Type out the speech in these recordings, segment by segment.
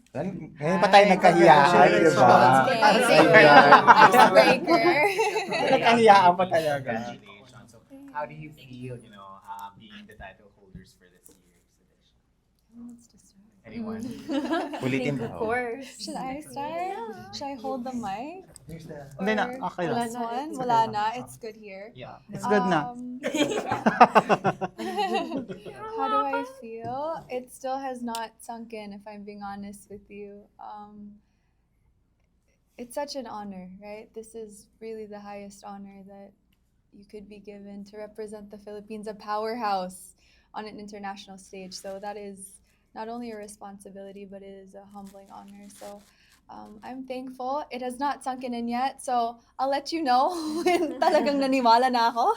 Ngayon pa tayo nagkahiyaan, di ba? Icebreaker. Nagkahiyaan pa talaga. Congratulations. So, how do you feel, being the title holders for this year's edition? Anyone? Ulitin Of daw. course. Should I start? Should I hold the mic? Hindi na, okay lang. This one? Wala na. It's good here. Yeah. It's good na. How do I feel? It still has not sunk in, if I'm being honest with you. It's such an honor, right? This is really the highest honor that you could be given to represent the Philippines, a powerhouse on an international stage. So that is not only a responsibility, but it is a humbling honor. So I'm thankful. It has not sunken in yet, so I'll let you know when talagang naniwala na ako.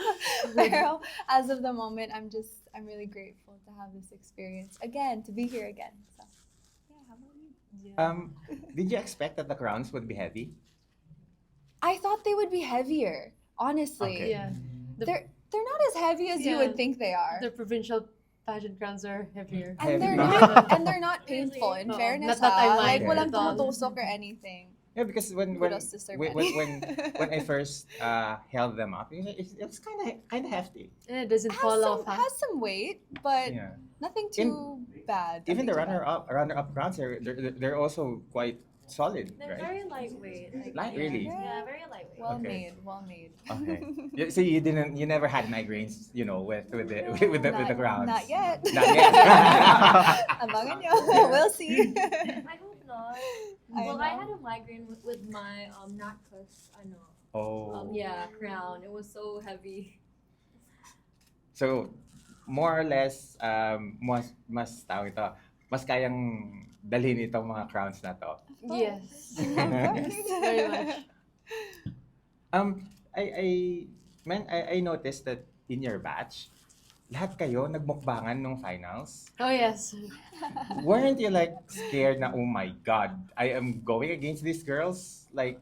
Pero as of the moment, I'm really grateful to have this experience again, to be here again. So, yeah, how about you? Did you expect that the crowns would be heavy? I thought they would be heavier, honestly. Okay. Yeah. They're not as heavy as you Yeah. would think they are. The provincial pageant crowns are heavier. And they're Heavy. not and they're not painful, in Oo. fairness. Not that I ha. mind Like walang at all. tumutusok or anything. Yeah, because when Kudos to Sir when, Benny. when I first held them up, it was kind of hefty. And it doesn't Has fall some, off. Huh? has some weight, but Yeah. nothing too bad. Even the nothing too bad. runner-up crowns, they're also quite solid, They're right? very lightweight. Light, really? Yeah, very lightweit. Well Okay. made. Okay. So you never had migraines, with the crowns. Not yet. Not yet. Abangan nyo. We'll see. I hope not. I Well, I know. had a migraine with my necklace. I know. Oh. Yeah, crown. It was so heavy. So, more or less, mas tawag ito, mas kayang dalhin itong mga crowns na to. Yes. Of course. Very much. I noticed that in your batch, lahat kayo nagmukbangan nung finals. Oh yes. Weren't you like scared na, oh my God, I am going against these girls? Like,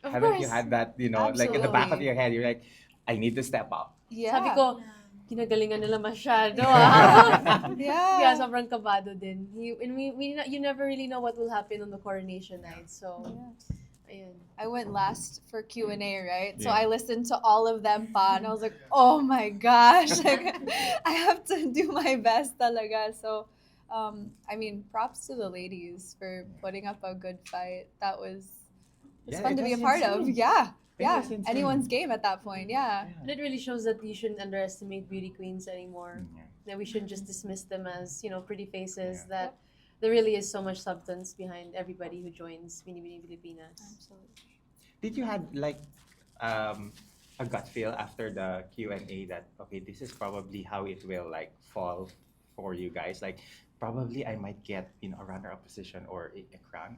Of haven't course. you had that, like in the back of Absolutely. your head, you're like, I need to step up. Yeah. Sabi ko, ginagalingan nila masyado. Ah. Yeah. Kaya sobrang kabado din. You never really know what will happen on the coronation night. So, ayun. I went last for Q&A, right? So Yeah. I listened to all of them pa, and I was like, oh my gosh, like, I have to do my best talaga. So, props to the ladies for putting up a good fight. It's Yeah, fun it to be a was part of. insane. Yeah. It Yeah. was insane. Anyone's game at that point. Yeah. And it really shows that you shouldn't underestimate beauty queens anymore. Yeah. That we shouldn't just dismiss them as, pretty faces. Yeah. That there really is so much substance behind everybody who joins Binibining Pilipinas. Absolutely. Did you had like a gut feel after the Q&A that, okay, this is probably how it will like fall for you guys? Like, probably I might get a runner-up position or a crown.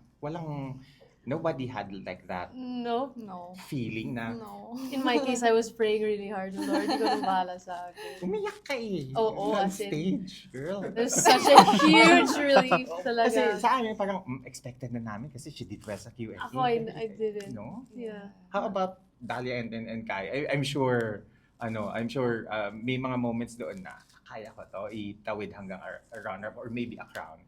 Nobody had like that No. No. feeling na No. In my case, I was praying really hard. Lord, ikaw nang bahala sa akin. umiyak ka eh. Oo, On as in- stage, girl. It was such a huge relief Kasi talaga. sa amin parang expected na namin kasi she did well sa Q&A. Ako, I didn't. No? Yeah. How about Dalia and Kai? I'm sure may mga moments doon na kaya ko to itawid hanggang a runner-up or maybe a crown.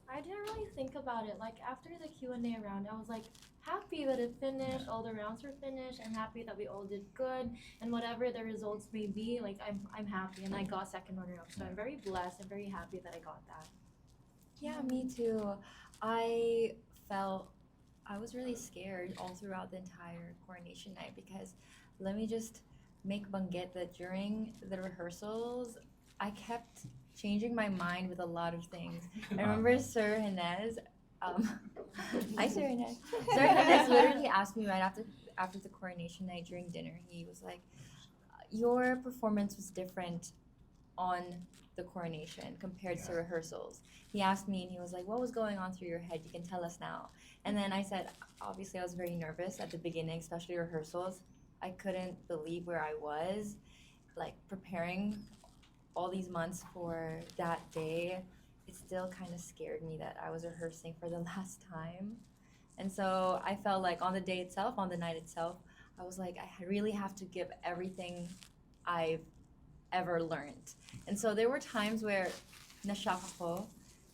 I didn't really think about it. Like after the Q&A round, I was like happy that it finished. All the rounds were finished. I'm happy that we all did good, and whatever the results may be, like I'm happy, and I got second runner-up. So I'm very blessed and very happy that I got that. Yeah, me too. I was really scared all throughout the entire coronation night because let me just make banggit that during the rehearsals, I kept changing my mind with a lot of things. I remember Sir Hinez, hi Sir Hinez. Sir Hinez literally asked me right after the coronation night during dinner. He was like, your performance was different on the coronation compared to rehearsals. He asked me and he was like, what was going on through your head? You can tell us now. And then I said, obviously I was very nervous at the beginning, especially rehearsals. I couldn't believe where I was, like preparing all these months for that day. It still kind of scared me that I was rehearsing for the last time. And so I felt like on the day itself, on the night itself, I was like, I really have to give everything I've ever learned. And so there were times where nashock ako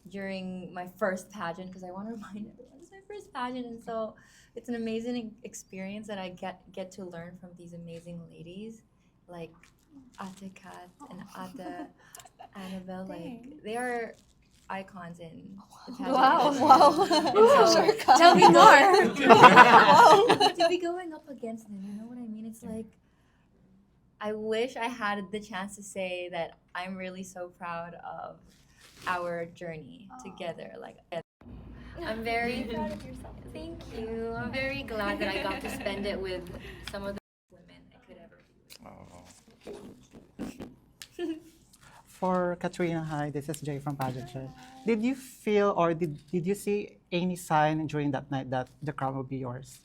during my first pageant, because I want to remind everyone it's my first pageant, and so it's an amazing experience that I get to learn from these amazing ladies, like Ate Kat and Ate Annabelle. Like Thanks. they are icons in the pageant Wow. industry. Wow. And so, Sure, Tell me more. to be going up against them, you know what I mean? It's like I wish I had the chance to say that I'm really so proud of our journey Aw. together. Like I'm very Proud of yourself. thank you. I'm very glad that I got to spend it with some of the women I could ever be with. Oh. For Katrina, hi, this is Jay from Pageantry. Did you feel or did you see any sign during that night that the crown will be yours?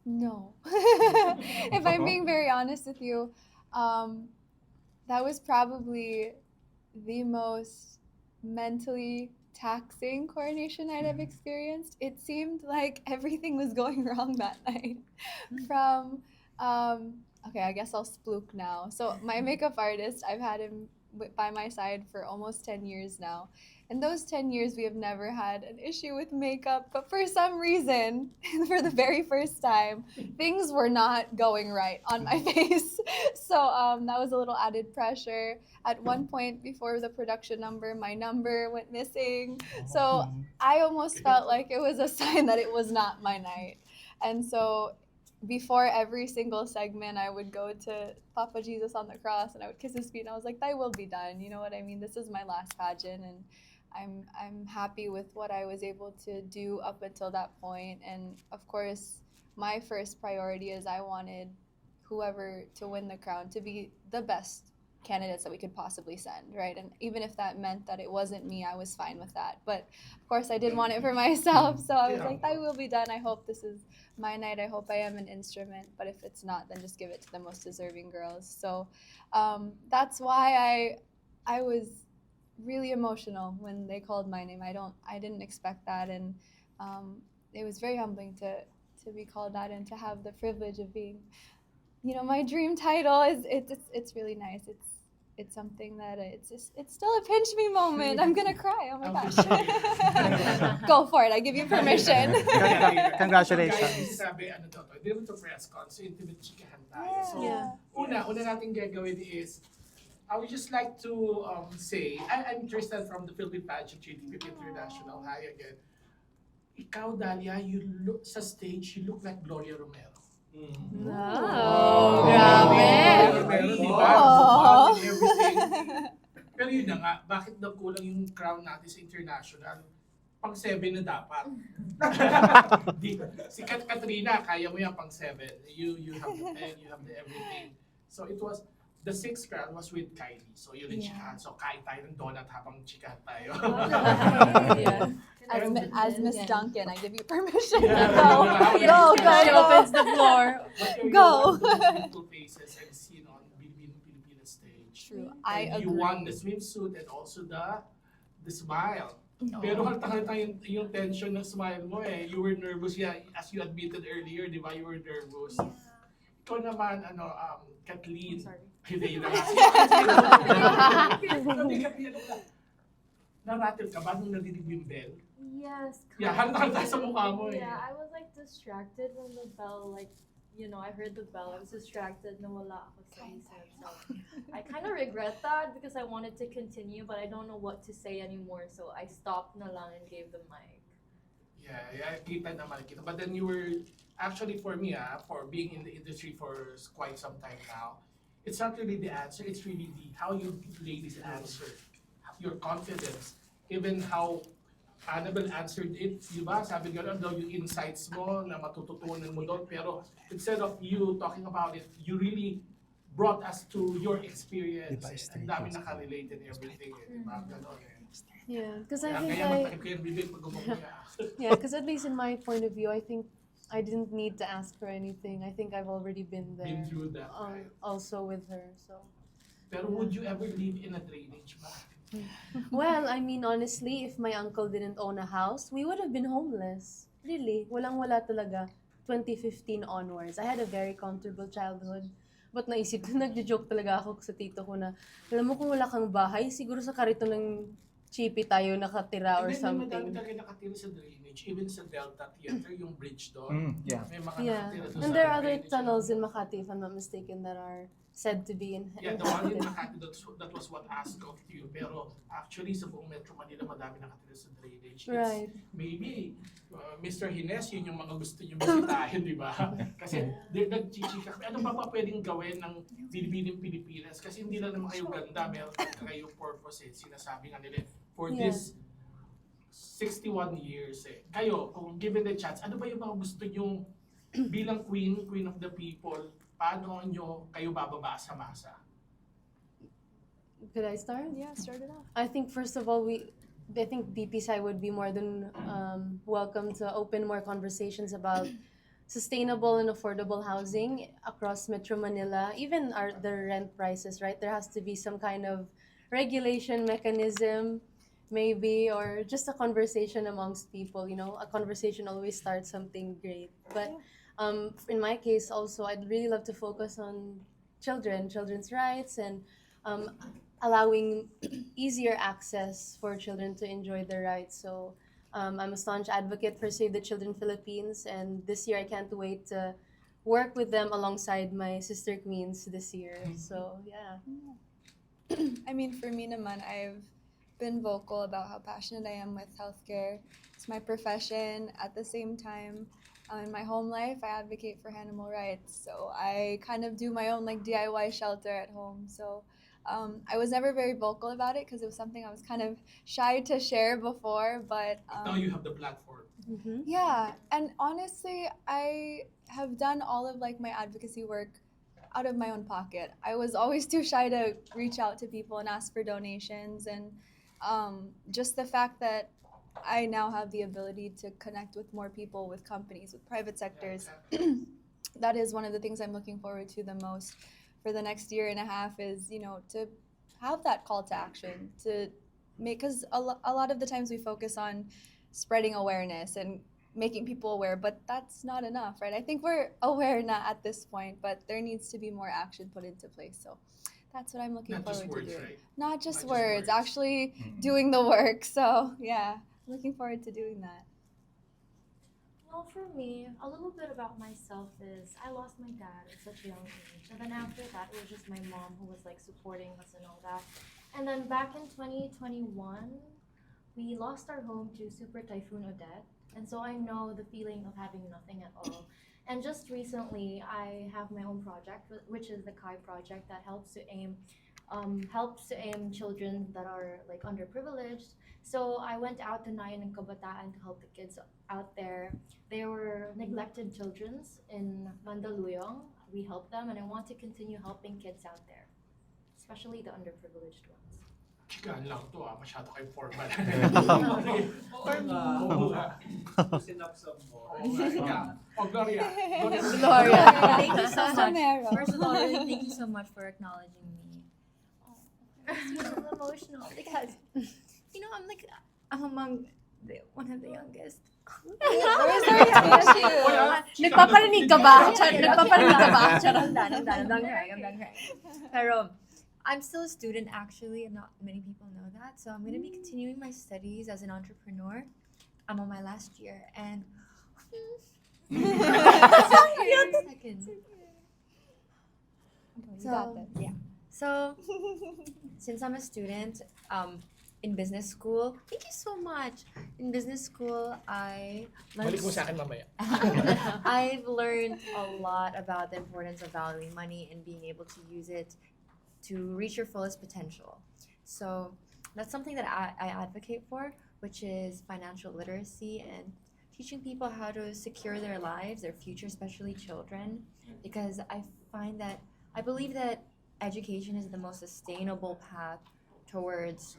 No. If I'm being very honest with you, that was probably the most mentally taxing coronation night I've experienced. It seemed like everything was going wrong that night. From, okay, I guess I'll splook now. So, my makeup artist, I've had him by my side for almost 10 years now. In those 10 years, we have never had an issue with makeup, but for some reason, for the very first time, things were not going right on my face. So that was a little added pressure. At one point before the production number, my number went missing. So I almost felt like it was a sign that it was not my night. And so before every single segment, I would go to Papa Jesus on the cross and I would kiss his feet and I was like, "Thy will be done." You know what I mean? This is my last pageant and I'm happy with what I was able to do up until that point. And of course, my first priority is I wanted whoever to win the crown to be the best candidates that we could possibly send, right? And even if that meant that it wasn't me, I was fine with that. But of course, I did want it for myself. So I was like, "Thy will be done. I hope this is my night. I hope I am an instrument. But if it's not, then just give it to the most deserving girls." So that's why I was really emotional when they called my name. I didn't expect that, and it was very humbling to be called that and to have the privilege of being, my dream title is it's really nice. It's something that it's still a pinch me moment. I'm gonna cry. Oh my gosh. Go for it. I give you permission. Congratulations. Guys, sabi, hindi naman to press con, so intimate chikahan tayo. So, Yeah. una natin gagawin is, I would just like to say, I'm Tristan from the Philippine Pageantry, DPP International. Hi again. Ikaw, Dalia, you look sa stage, you look like Gloria Romero. Wow. Grabe. Romero, di ba? Oh. And everything. Pero yun na nga, bakit daw kulang yung crown natin sa international? Pang 7 na dapat. Si Katrina, kaya mo yan pang 7. You have the pen, you have the everything. So it was, the 6th crown was with Kylie. So yun yung chikahan. So kain tayo ng donut habang chikahan tayo. Yeah. As Miss Duncan, I give you permission. Yeah. Go, She go. opens the floor. But you're Go. one of those beautiful faces I've seen on Binibining Pilipinas stage. True. And I you agree. won the swimsuit and also the smile. Pero halata yung tension ng smile mo eh. You were nervous, yeah, as you admitted earlier, di ba? You were nervous. Ikaw naman, Kathleen. Hindi, yun na nga. Naratil ka ba nung nadidig yung bell? Yes. Yeah, halata sa mukha mo eh. Yeah, I was like distracted when the bell, I heard the bell. I was distracted. Nawala ako sa isip. So I kind of regret that because I wanted to continue, but I don't know what to say anymore. So I stopped na lang and gave the mic. Yeah, kita naman kita. But then you were, actually for me, for being in the industry for quite some time now, it's not really the answer, it's really how you ladies answer, your confidence, even how Annabelle answered it, di ba? Sabi nga daw yung insights mo na matututunan mo doon, pero instead of you talking about it, you really brought us to your experience. Ang dami nakarelate and everything, di ba? Ganon eh. Yeah, because I think Kaya matakip kayo yung bibig pag gumamaya. yeah, because at least in my point of view, I think I didn't need to ask for anything. I think I've already been there. Been through that, right? Also with her, so. Pero would you ever live in a drainage ba? Well, I mean, honestly, if my uncle didn't own a house, we would have been homeless. Really, walang-wala talaga. 2015 onwards. I had a very comfortable childhood. But naisip ko, nagjo-joke talaga ako sa tito ko na, alam mo kung wala kang bahay, siguro sa karito ng cheapy tayo nakatira or And then, may madami something. talaga nakatira sa drainage. Even sa Delta Theater, yung bridge doon. Yeah. May mga Yeah. nakatira doon And sa there are other drainage. tunnels in Makati, if I'm not mistaken, that are said to be Yeah, the one in inhabited. Makati, that was what asked of you. Pero actually, sa buong Metro Manila, madami nakatira sa drainage. It's Right. maybe, Mr. Hines, yun yung mga gusto nyo bisitahin, di ba? Kasi nagchichika kami. Ano ba pwedeng gawin ng Binibining Pilipinas? Kasi hindi lang naman kayo ganda, meron kayo purpose eh. Sinasabi nga nila, for Yeah. this 61 years eh. Kayo, kung given the chance, ano ba yung mga gusto nyo bilang queen of the people, paano nyo kayo bababa sa masa? Could I start? Yeah, start it off. I think first of all, I think BPSI would be more than welcome to open more conversations about sustainable and affordable housing across Metro Manila, even the rent prices, right? There has to be some kind of regulation mechanism, maybe, or just a conversation amongst people, you know? A conversation always starts something great. But in my case also, I'd really love to focus on children's rights, and allowing easier access for children to enjoy their rights. So I'm a staunch advocate for Save the Children Philippines, and this year I can't wait to work with them alongside my sister queens this year. So yeah. I mean, for me naman, I've been vocal about how passionate I am with healthcare. It's my profession. At the same time, in my home life, I advocate for animal rights. So I kind of do my own like DIY shelter at home. So I was never very vocal about it because it was something I was kind of shy to share before. But Now you have the platform. Mm-hmm. yeah, and honestly, I have done all of like my advocacy work out of my own pocket. I was always too shy to reach out to people and ask for donations, and just the fact that I now have the ability to connect with more people, with companies, with private sectors. That is one of the things I'm looking forward to the most for the next year and a half is, you know, to have that call to action, to make, because a lot of the times we focus on spreading awareness and making people aware, but that's not enough, right? I think we're aware now at this point, but there needs to be more action put into place. So that's what I'm looking Not just forward words, to doing. right? Not just Not just words, words. actually doing the work. So yeah, looking forward to doing that. Well, for me, a little bit about myself is I lost my dad at such a young age. And then after that, it was just my mom who was like supporting us and all that. And then back in 2021, we lost our home to Super Typhoon Odette. And so I know the feeling of having nothing at all. And just recently, I have my own project, which is the Kai project that helps to aim children that are like underprivileged. So I went out to Nayan and Kabataan to help the kids out there. They were neglected children in Mandaluyong. We helped them, and I want to continue helping kids out there, especially the underprivileged ones. Chikaan lang to masyado kayo formal. Oo nga. Loosen up some more. Oo nga, yeah. Oh, Gloria. Gloria. Thank you so much. Samero. First of all, really thank you so much for acknowledging me. I'm emotional because, you know, I'm among one of the youngest. Where's our tissue? Nagpaparinig ka ba? Nagpaparinig ka ba? I'm done crying. Pero I'm still a student actually, and not many people know that. So I'm going to be continuing my studies as an entrepreneur. I'm on my last year, and second. You got this. Yeah. So since I'm a student, in business school, thank you so much. In business school, I Balik mo sa akin mamaya. I've learned a lot about the importance of valuing money and being able to use it to reach your fullest potential. So that's something that I advocate for, which is financial literacy and teaching people how to secure their lives, their future, especially children, because I believe that education is the most sustainable path towards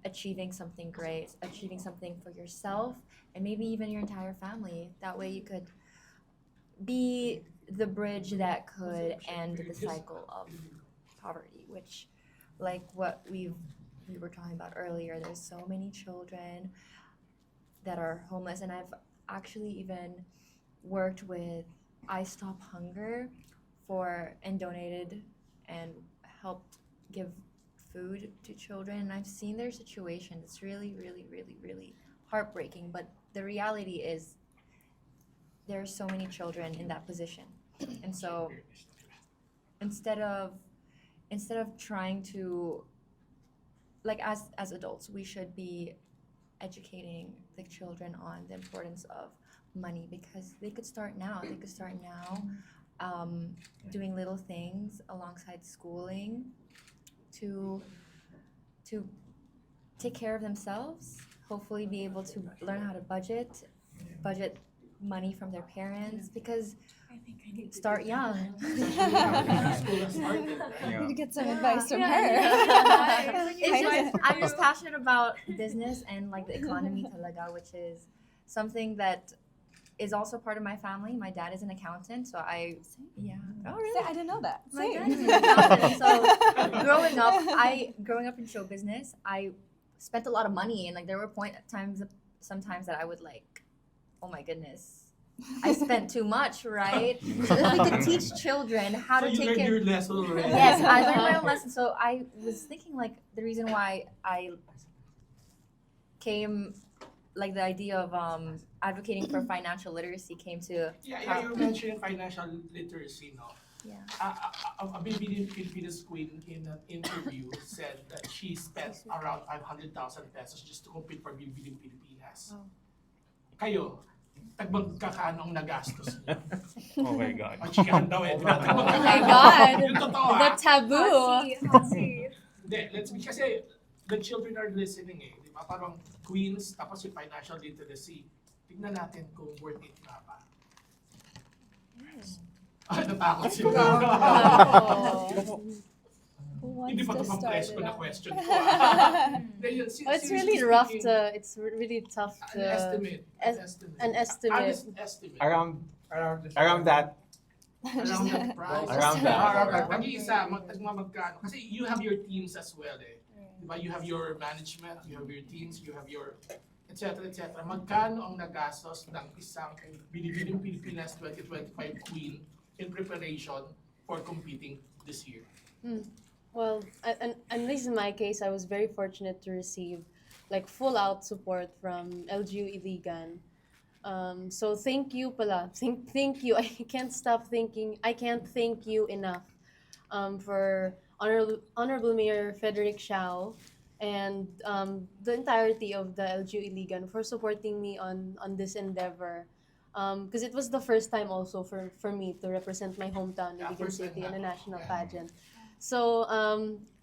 achieving something great, achieving something for yourself and maybe even your entire family. That way you could be the bridge that could end the cycle of poverty, which, like what we were talking about earlier, there's so many children that are homeless, and I've actually even worked with I Stop Hunger and donated and helped give food to children, and I've seen their situation. It's really, really, really, really heartbreaking. But the reality is, there are so many children in that position, and so instead of trying to, like, as adults, we should be educating the children on the importance of money, because they could start now. They could start now, doing little things alongside schooling to take care of themselves. Hopefully, be able to learn how to budget money from their parents, because start young. School has started. Yeah. You get some advice from her. It's just, I'm just passionate about business and like the economy talaga, which is something that is also part of my family. My dad is an accountant, so I Oh, really? I didn't know that. My Same. dad is an accountant. So growing up in show business, I spent a lot of money, and like there were sometimes that I would like, oh my goodness, I spent too much, right? So if we could teach children how So to you take learned care. your lesson already. Yes, I learned my own lesson. So I was thinking like the reason why I came, like the idea of advocating for financial literacy came to Yeah, you mentioned financial literacy, no? yeah. A Binibining Pilipinas queen in an interview said that she spent around 500,000 pesos just to compete for Binibining Pilipinas. Oh. Kayo, tagbagkakaano ang nagastos niyo? Oh my God. Ang chikahan daw eh. Oh my God. Yung totoo The ah. taboo. Hindi, kasi the children are listening eh. Di ba? Parang queens, tapos yung financial literacy. Tignan natin kung worth it nga ba. Ah, natakot sila. Who Hindi wants pa to ito pang start presko it na off? question ko ah. Hindi, yun, Oh, it's seriously really rough speaking, to. It's really tough An to. estimate. an estimate. Honest estimate. Around Around that. Around that price. Around that. Mag-iisa, magkano. Kasi you have your teams as well eh. Diba? You have your management, you have your teams, you have your etc. etc. Magkano ang nagastos ng isang Binibining Pilipinas 2025 Queen in preparation for competing this year? Well, and at least in my case, I was very fortunate to receive like full out support from LGU Iligan. So thank you pala. Thank you. I can't stop thinking. I can't thank you enough for Honorable Mayor Frederick Xiao and the entirety of the LGU Iligan for supporting me on this endeavor. Because it was the first time also for me to represent my hometown, Yeah, Iligan first time City, in a na. national Yeah. pageant. So,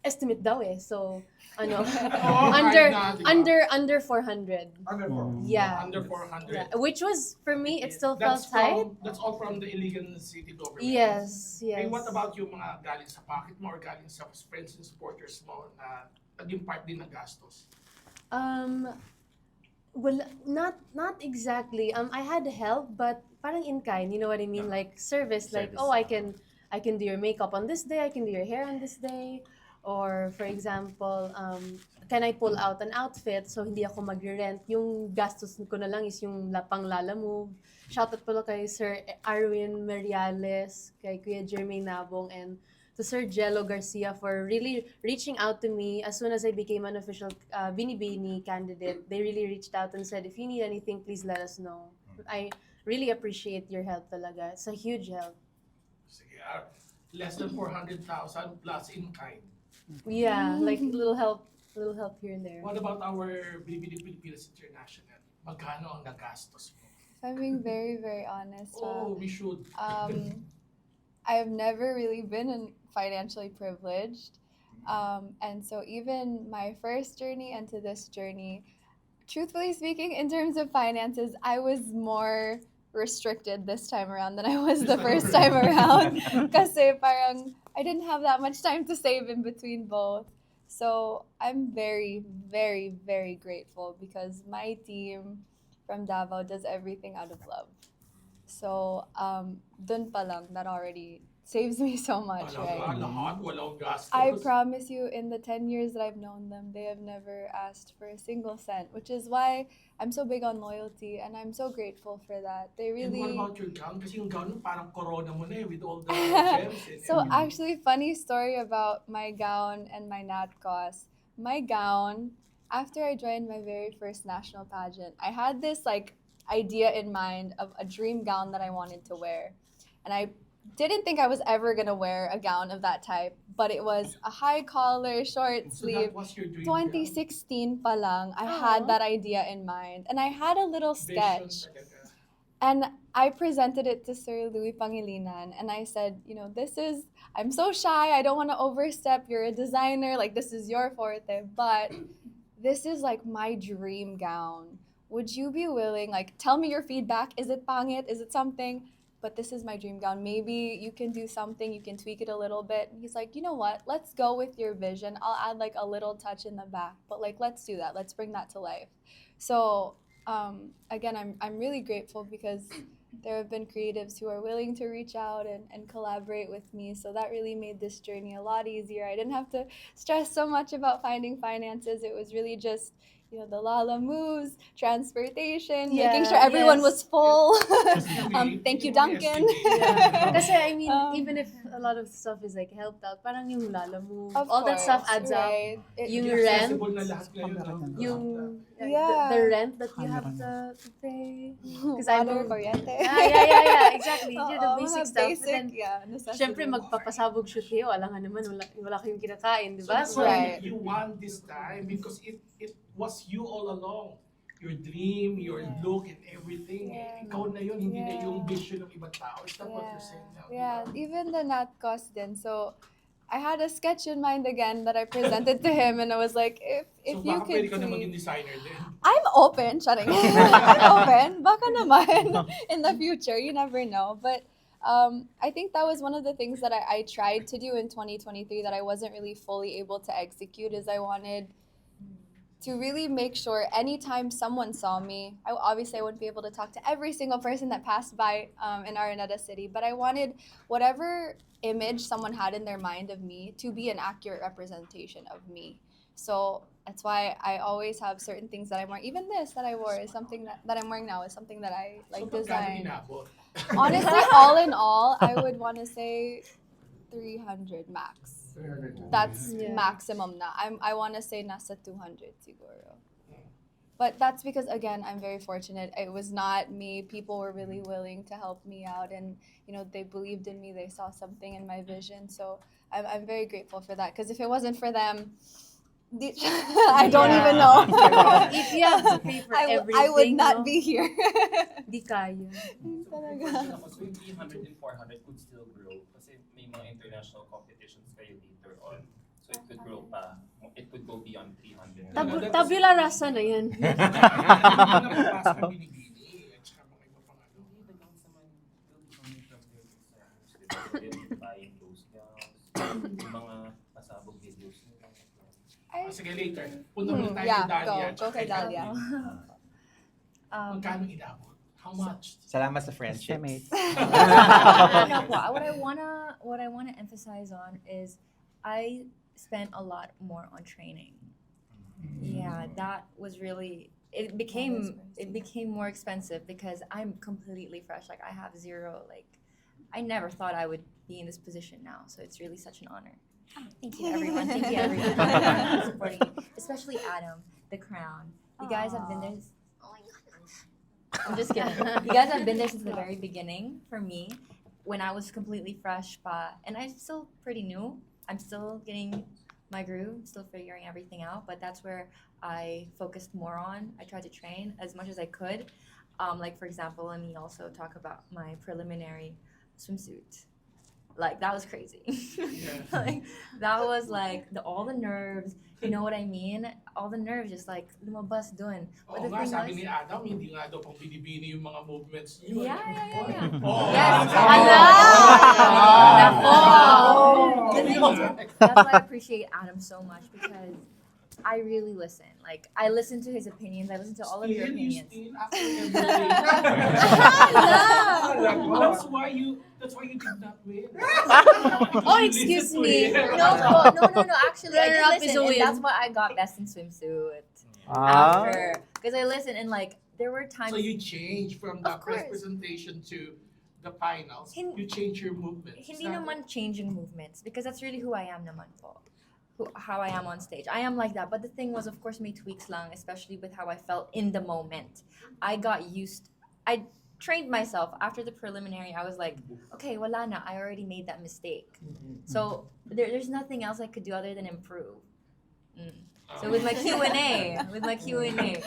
estimate daw eh. So, ano, Oh, under, kahit na, diba? under 400. Under four. Yeah. Under 400. Yeah. Which was, for me, it still felt tight. That's all from the Iligan City government. Yes, Eh, yes. what about yung mga galing sa pocket mo or galing sa friends and supporters mo na naging part din ng gastos? Well, not exactly. I had help, but parang in kind. You know what I mean? Yeah. Like service. Like, Service. oh, I can do your makeup on this day. I can do your hair on this day. Or for example, can I pull out an outfit so hindi ako magre-rent? Yung gastos ko na lang is yung pang Lala Move. Shoutout pala kay Sir Arwin Meriales, kay Kuya Jermaine Nabong, and to Sir Jello Garcia for really reaching out to me as soon as I became an official Binibini candidate. They really reached out and said, if you need anything, please let us know. I really appreciate your help talaga. It's a huge help. Sige, less than 400,000 plus in kind. Yeah, like little help here and there. What about our Binibining Pilipinas International? Magkano ang nagastos mo? If I'm being very, very honest, Oh, we should. I've never really been financially privileged. And so even my first journey into this journey, truthfully speaking, in terms of finances, I was more restricted this time around than I was the first time around. Kasi parang I didn't have that much time to save in between both. So I'm very, very, very grateful because my team from Davao does everything out of love. So dun pa lang, that already saves me so much, Talaga, right? lahat, walang gastos. I promise you, in the 10 years that I've known them, they have never asked for a single cent, which is why I'm so big on loyalty and I'm so grateful for that. They And what really. about your gown? Kasi yung gown mo parang corona mo na with all the gems and So everything. actually, funny story about my gown and my NatCos. My gown, after I joined my very first national pageant, I had this idea in mind of a dream gown that I wanted to wear, and I didn't think I was ever gonna wear a gown of that type, but it was a high collar, short So sleeve. that was your dream gown? 2016 pa lang, I had that idea in mind, and I had a little Vision sketch. talaga. And I presented it to Sir Louis Pangilinan, and I said, I'm so shy, I don't want to overstep, you're a designer, this is your forte, but this is my dream gown. Would you be willing, tell me your feedback, is it pangit, is it something? But this is my dream gown. Maybe you can do something, you can tweak it a little bit. And he's like, you know what? Let's go with your vision. I'll add a little touch in the back, but let's do that. Let's bring that to life. So again, I'm really grateful because there have been creatives who are willing to reach out and collaborate with me. So that really made this journey a lot easier. I didn't have to stress so much about finding finances. It was really just the Lala moves, transportation, making sure everyone was full. Thank you, Duncan. Yeah. Kasi I mean, even Um, if a lot of stuff is helped out, parang yung Lala move, Of all that stuff course, adds up. right? Yung Hindi rent, accessible na lahat ngayon, no? yung Yeah. the rent that you have Camera to pay. Because I Water, know, kuryente. yeah, exactly. Oo, The basic mga stuff. basic, But then, necessities. syempre magpapasabog shoot kayo, wala nga naman, wala kayong kinakain, di So ba? that's So, Right. why you won this time because it was you all along. Your dream, your look, and everything. Yeah. Ikaw na yun, hindi na Yeah. yung vision ng ibang tao. Is that what you're saying now? Yeah, Diba? even the NatCos din. So I had a sketch in mind again that I presented to him, and I was like, if So you baka could pwede ka na maging please. designer din. I'm open, shutting. I'm open. Baka naman in the future, you never know. But I think that was one of the things that I tried to do in 2023 that I wasn't really fully able to execute. Is I wanted to really make sure anytime someone saw me, obviously I wouldn't be able to talk to every single person that passed by in Araneta City, but I wanted whatever image someone had in their mind of me to be an accurate representation of me. So that's why I always have certain things that I'm wearing. Even this that I wore is something that I'm wearing now is something that I So magkano designed. inabot? Honestly, all in all, I would want to say 300 max. 300. That's Yeah. maximum na. I want to say nasa 200 siguro. But that's because, again, I'm very fortunate. It was not me. People were really willing to help me out, and they believed in me. They saw something in my vision. So I'm very grateful for that. Because if it wasn't for them, I don't Yeah. even know. if you have to pay for everything, I would no? not be here. Di kaya. Talaga. Ako, so yung 300 and 400 could still grow kasi may mga international competitions kayo later on. So it could grow pa. It could go beyond 300. Tabula rasa na yan. Hindi ka na papasok ng Binibini at saka mga iba pang ano. Hindi, the gowns naman will be coming from their designers. They'll be buying those gowns. Yung mga pasabog videos nila. Sige, later. Punta muna tayo Yeah, kay Dalia. go kay Dalia. Magkano inabot? How much? Salamat sa friendship. Estimates. No, what I wanna emphasize on is I spent a lot more on training. Yeah, that was really it became more expensive because I'm completely fresh. I have zero I never thought I would be in this position now. So it's really such an honor. Thank you everyone. Thank you everyone for supporting me. Especially Adam, the crown. You guys have been there. Oh my god. I'm just kidding. You guys have been there since the very beginning for me when I was completely fresh and I'm still pretty new. I'm still getting my groove, still figuring everything out, but that's where I focused more on. I tried to train as much as I could. For example, let me also talk about my preliminary swimsuit. That was crazy. Yeah. That was all the nerves, you know what I mean? All the nerves just lumabas dun. But Oo the nga, thing sabi was, ni Adam, hindi nga daw pang binibini yung mga movements niyo. Yeah. Oh, Yes, wow. Ala! Wow. The thing is, that's why I appreciate Adam so much because I really listen. Like I listen to his opinions. I listen to all of your You opinions. still after everything. That's why you did not win. Oh, You excuse listened to me. him. No. Actually, I did Runner-up is listen, a and win. that's why I got best in swimsuit Ah. after. Because I listened, and like there were times. So you changed from the Of course. press presentation to the finals. Hin- You change your movements. Hindi naman changing movements because that's really who I am naman po. How I am on stage. I am like that. But the thing was, of course, may tweaks lang, especially with how I felt in the moment. I trained myself after the preliminary. I was like, okay, wala na. I already made that mistake. So there's nothing else I could do other than improve. So with my Q&A, baka. Q&A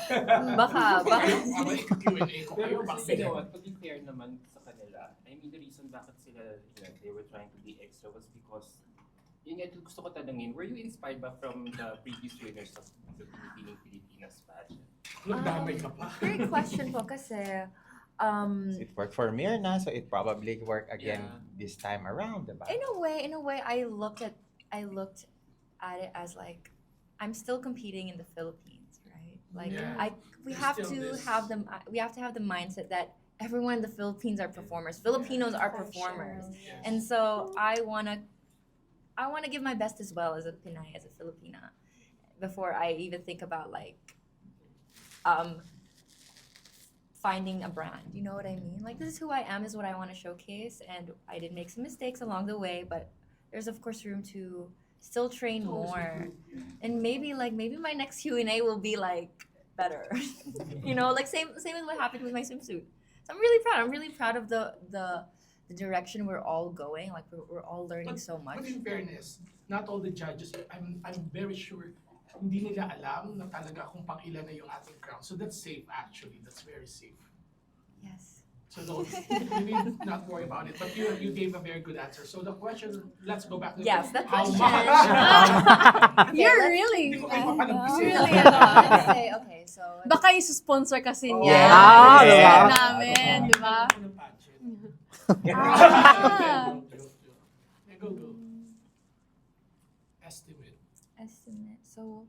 ko kayo, Pero bakit kasi you know ganyan? what, to be fair naman sa kanila, I mean, the reason bakit sila, they were trying to be extra was because, yun nga, gusto ko tanungin, were you inspired ba from the previous winners of the Binibining Pilipinas pageant? Nagdamay ka pa. Great question po kasi It worked for Mirna, so it probably work again Yeah. this time around, diba? in a way I looked at it as like I'm still competing in the Philippines, right? Like Yeah. we There's have still to this- have the mindset that everyone in the Philippines are performers. Filipinos are performers. Yes. And so I wanna give my best as well as a Pinay, as a Filipina, before I even think about like finding a brand. You know what I mean? Like this is who I am, this is what I want to showcase, and I did make some mistakes along the way, but there's of course room to still train more, and maybe my next Q&A will be like better. You know, like same as what happened with my swimsuit. So I'm really proud. I'm really proud of the direction we're all going. Like we're all learning so much. But in fairness, not all the judges, I'm very sure, hindi nila alam na talaga kung pang ilan na yung ating crown. So that's safe actually. That's very safe. Yes. So you need not worry about it. But you gave a very good answer. So the question, let's go back to Yes, the how question. much? You're let's- really, Hindi ko kayo mapalagpisin. really, Okay, so baka isusponsor kasi Oh, niya. yeah, Share diba? namin, di ba? Ah. Go. Estimate. So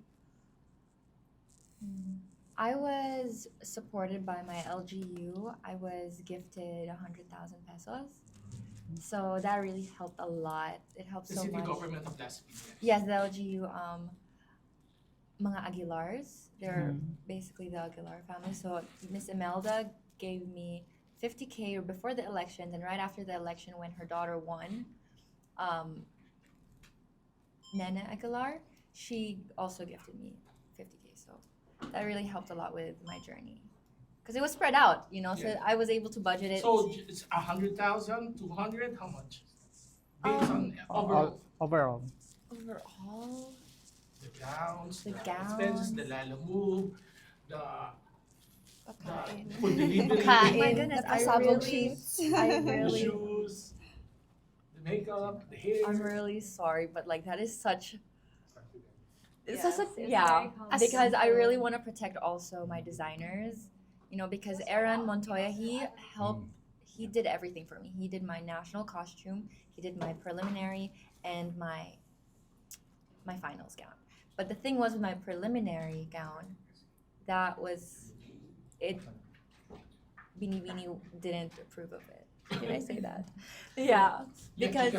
I was supported by my LGU. I was gifted 100,000 pesos. So that really helped a lot. It helped The so city much. government of Las Piñas. Yes, the LGU, mga Aguilars. They're basically the Aguilar family. So Miss Imelda gave me 50K before the election. Then right after the election, when her daughter won, Nana Aguilar, she also gifted me 50K. So that really helped a lot with my journey. Because it was spread out, you know, so Yeah. I was able to budget it. So it's 100,000, 200, how much? Based on overall. Overall. Overall, The gowns, The the expenses, the gowns. lalamove, the Pagkain. food delivery, oh my goodness, The I pasabog really, sheets. I the really, shoes, the makeup, the hair. I'm really sorry, but like that is such, it's Yes, such it's yeah, very because I really complicated. want to protect also my designers, you know, because Aaron Montoya, he helped, he did everything for me. He did my national costume, he did my preliminary, and my finals gown. But the thing was with my preliminary gown, that was it. Binibini didn't approve of it. Did I say that? Yeah, because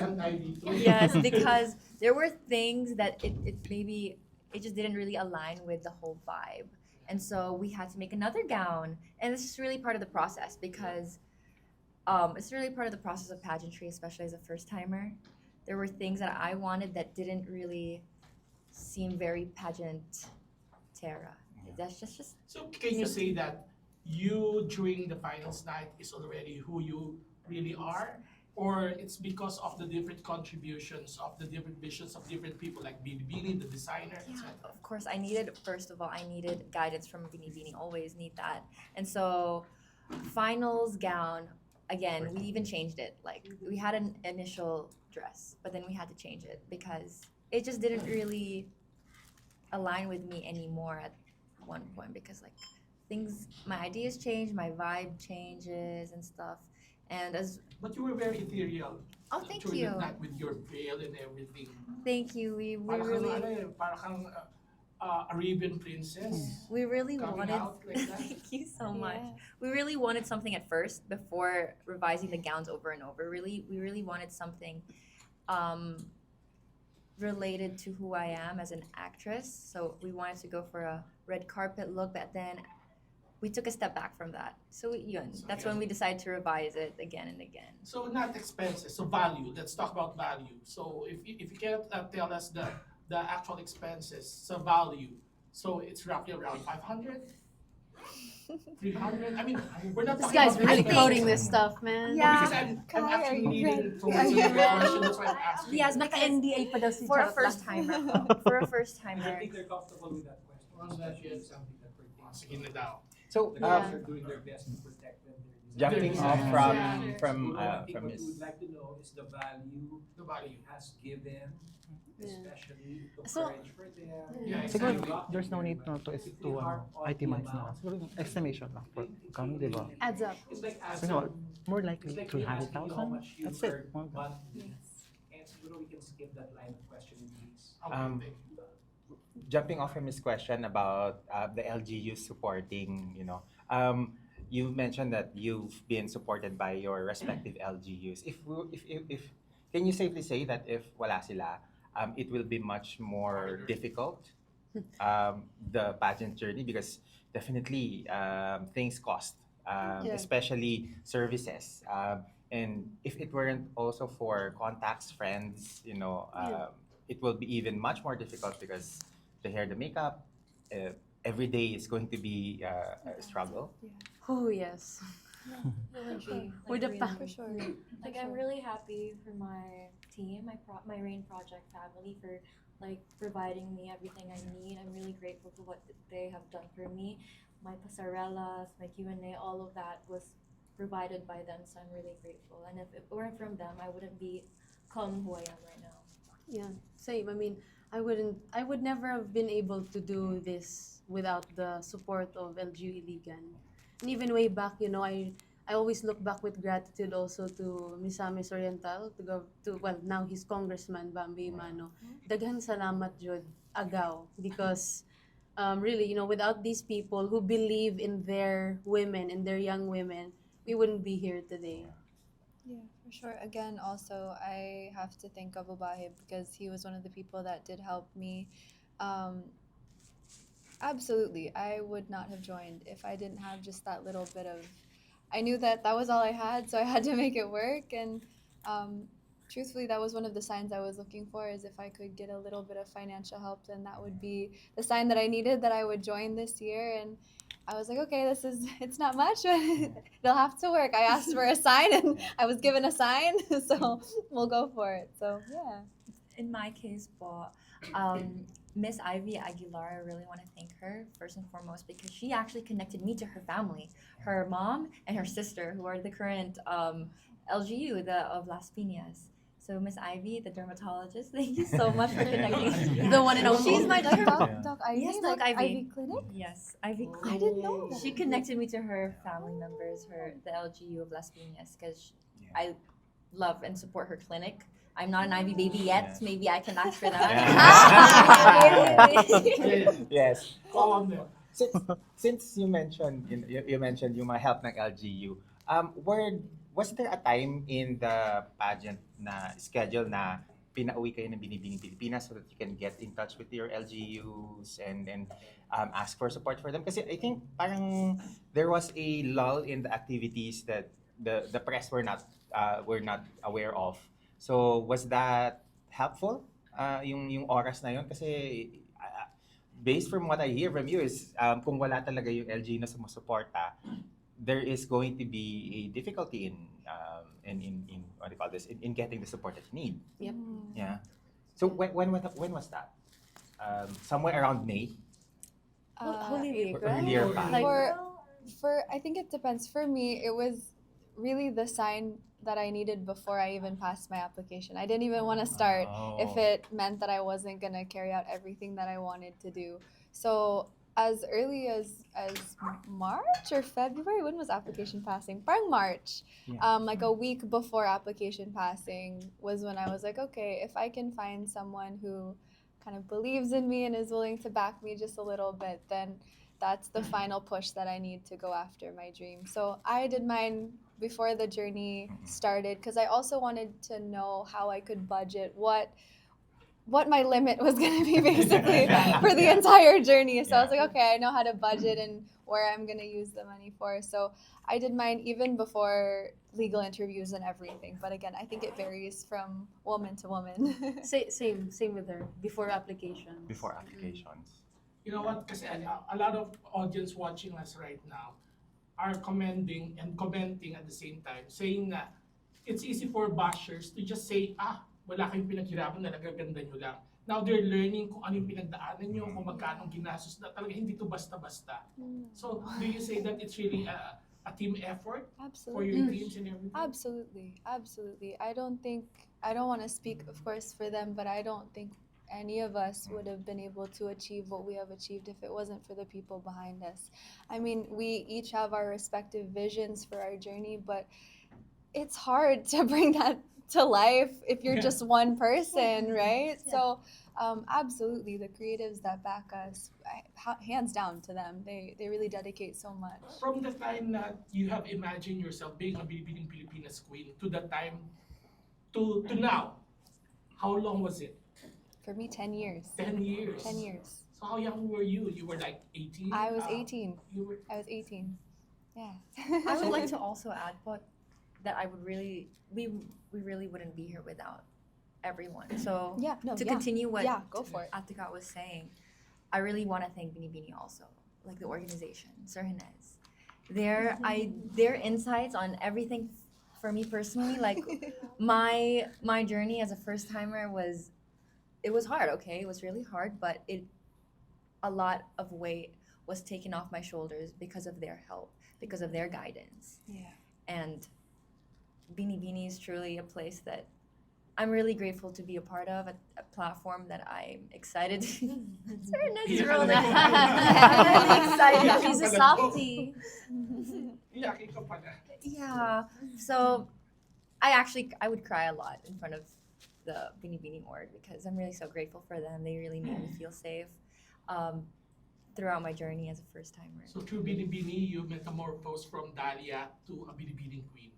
yes, because there were things that it maybe it just didn't really align with the whole vibe, and so we had to make another gown, and it's just really part of the process because it's really part of the process of pageantry, especially as a first timer. There were things that I wanted that didn't really seem very pageant terra. That's just So can you say that you during the finals night is already who you really are? Or it's because of the different contributions of the different visions of different people like Binibini, the designer, yeah, etc. of course I needed, first of all, I needed guidance from Binibini, always need that. And so finals gown, again, we even changed it. Like we had an initial dress, but then we had to change it because it just didn't really align with me anymore at one point because like things, my ideas change, my vibe changes and stuff. And as But you were very ethereal. oh, thank during you, the night with your veil and everything. thank you. We Para kang, really ano eh, para kang Arabian princess We really coming wanted. out like that. Thank you so much. Yeah. We really wanted something at first before revising the gowns over and over. We really wanted something um, related to who I am as an actress. So we wanted to go for a red carpet look, but then we took a step back from that. So yun, So, that's yeah. when we decided to revise it again and again. So not expenses, so value. Let's talk about value. So if you can tell us the actual expenses, so value. So it's roughly around 500, 300. I mean, we're not This talking guy's about really big quoting budget. this stuff, man. Yeah. Because I'm Kai, are actually you leading ready? towards Are the you ready? question. That's why I'm asking. Yes, Naka-NDA pa daw si for a Charot first lang. timer. For a first I timer. think they're comfortable with that question. Well, that Especially is- something that pertains Sige na daw. So, the Yeah. girls are doing their best to protect them. jumping Yeah. off Yeah. from Yeah. from So I think from what his we would like to know is the value The value. it has given, Yeah. especially to So- courage for them. Yeah, Siguro, exactly. there's no need to itemize na. Siguro yung estimation lang for kami, di ba? Adds up. It's like Siguro, more likely it's like me asking you how 300,000. much you That's it. earn More than- monthly. And siguro we can skip that line of questioning, please. Okay, Um, thank you. jumping off from his question about the LGU supporting, you mentioned that you've been supported by your respective LGUs. If can you safely say that if wala sila, it will be much more Harder. difficult, the pageant journey, because definitely things cost, Yeah. especially services. And if it weren't also for contacts, friends, it will be even much more difficult because the hair, the makeup, every day is going to be a struggle. Oh, yes. Really, We're the really. For sure. Like I'm really happy for my team, my Rain Project family for like providing me everything I need. I'm really grateful for what they have done for me. My pasarellas, my Q&A, all of that was provided by them, so I'm really grateful. And if it weren't from them, I wouldn't become who I am right now. Yeah, same. I mean, I would never have been able to do this without the support of LGU Iligan. And even way back, I always look back with gratitude also to Misamis Oriental, well, now he's Congressman Bambi Mano. Daghang salamat jud agaw, because really, without these people who believe in their women, in their young women, we wouldn't be here today. Yeah, for sure. Again, also, I have to thank Abu Bahib because he was one of the people that did help me. Absolutely, I would not have joined if I didn't have just that little bit of. I knew that was all I had, so I had to make it work. And truthfully, that was one of the signs I was looking for. Is if I could get a little bit of financial help, then that would be the sign that I needed that I would join this year. And I was like, okay, it's not much, but it'll have to work. I asked for a sign, and I was given a sign, so we'll go for it. So yeah. In my case, Miss Ivy Aguilar, I really want to thank her first and foremost because she actually connected me to her family, her mom and her sister, who are the current LGU of Las Piñas. So Miss Ivy, the dermatologist, thank you so much for connecting. The one and only. She's my Like derm- Doc Ivy, Yes, like Doc Ivy. Ivy Clinic. Yes, Ivy. I didn't know that. She connected me to her family members, the LGU of Las Piñas, because I love and support her clinic. I'm not an Ivy baby yet. Yeah. Maybe I can ask for that. Yes. Call on them. Since you mentioned you mentioned yung mga help ng LGU, was there a time in the pageant na schedule na pinauwi kayo ng Binibining Pilipinas so that you can get in touch with your LGUs and ask for support for them? Kasi I think parang there was a lull in the activities that the press were not aware of. So was that helpful? Yung oras na yun kasi based from what I hear from you is kung wala talaga yung LG na sumusuporta, there is going to be a difficulty in what do you call this, in getting the support that you need. Yep. Yeah. So when was that? Somewhere around May. Holy Week, Or right? earlier pa. Like, For I think it depends. For me, it was really the sign that I needed before I even passed my application. I didn't even want to start if it meant that I wasn't gonna carry out everything that I wanted to do. So as early as March or February, when was application passing? Parang March. Yeah. Like a week before application passing was when I was like, okay, if I can find someone who kind of believes in me and is willing to back me just a little bit, then that's the final push that I need to go after my dream. So I did mine before the journey started because I also wanted to know how I could budget what my limit was going to be basically for the entire journey. So I was like, okay, I know how to budget and where I'm going to use the money for. So I did mine even before legal interviews and everything. But again, I think it varies from woman to woman. Same with her. Before application. Before applications. You know what? Kasi a lot of audience watching us right now are commending and commenting at the same time, saying that it's easy for bashers to just say, wala kayong pinaghirapan, nalagaganda nyo lang. Now they're learning kung ano yung pinagdaanan nyo, kung magkano ginastos na talaga, hindi to basta-basta. So, do you say that it's really a team effort for your teams and everything? Absolutely. I don't want to speak, of course, for them, but I don't think any of us would have been able to achieve what we have achieved if it wasn't for the people behind us. I mean, we each have our respective visions for our journey, but it's hard to bring that to life if you're just one person, right? So absolutely, the creatives that back us, hands down to them. They really dedicate so much. From the time that you have imagined yourself being a Binibining Pilipinas queen to the time to now, how long was it? For me, 10 years. 10 years. 10 years. So how young were you? You were like 18? I was 18. I was 18. Yeah. I would like to also add, but that I would really, we really wouldn't be here without everyone. So to continue what go for it. Atika was saying, I really want to thank Binibining also, like the organization, Sir Hinez. Their insights on everything for me personally, like my journey as a first timer was hard. Okay, it was really hard, but a lot of weight was taken off my shoulders because of their help, because of their guidance. Yeah. And Binibining is truly a place that I'm really grateful to be a part of, a platform that I'm excited to. Sir Hinez is rolling. I'm really excited. She's a softie. Yeah. So I would cry a lot in front of the Binibining org because I'm really so grateful for them. They really made me feel safe throughout my journey as a first timer. So through Binibining, you metamorphosed from Dahlia to a Binibining queen.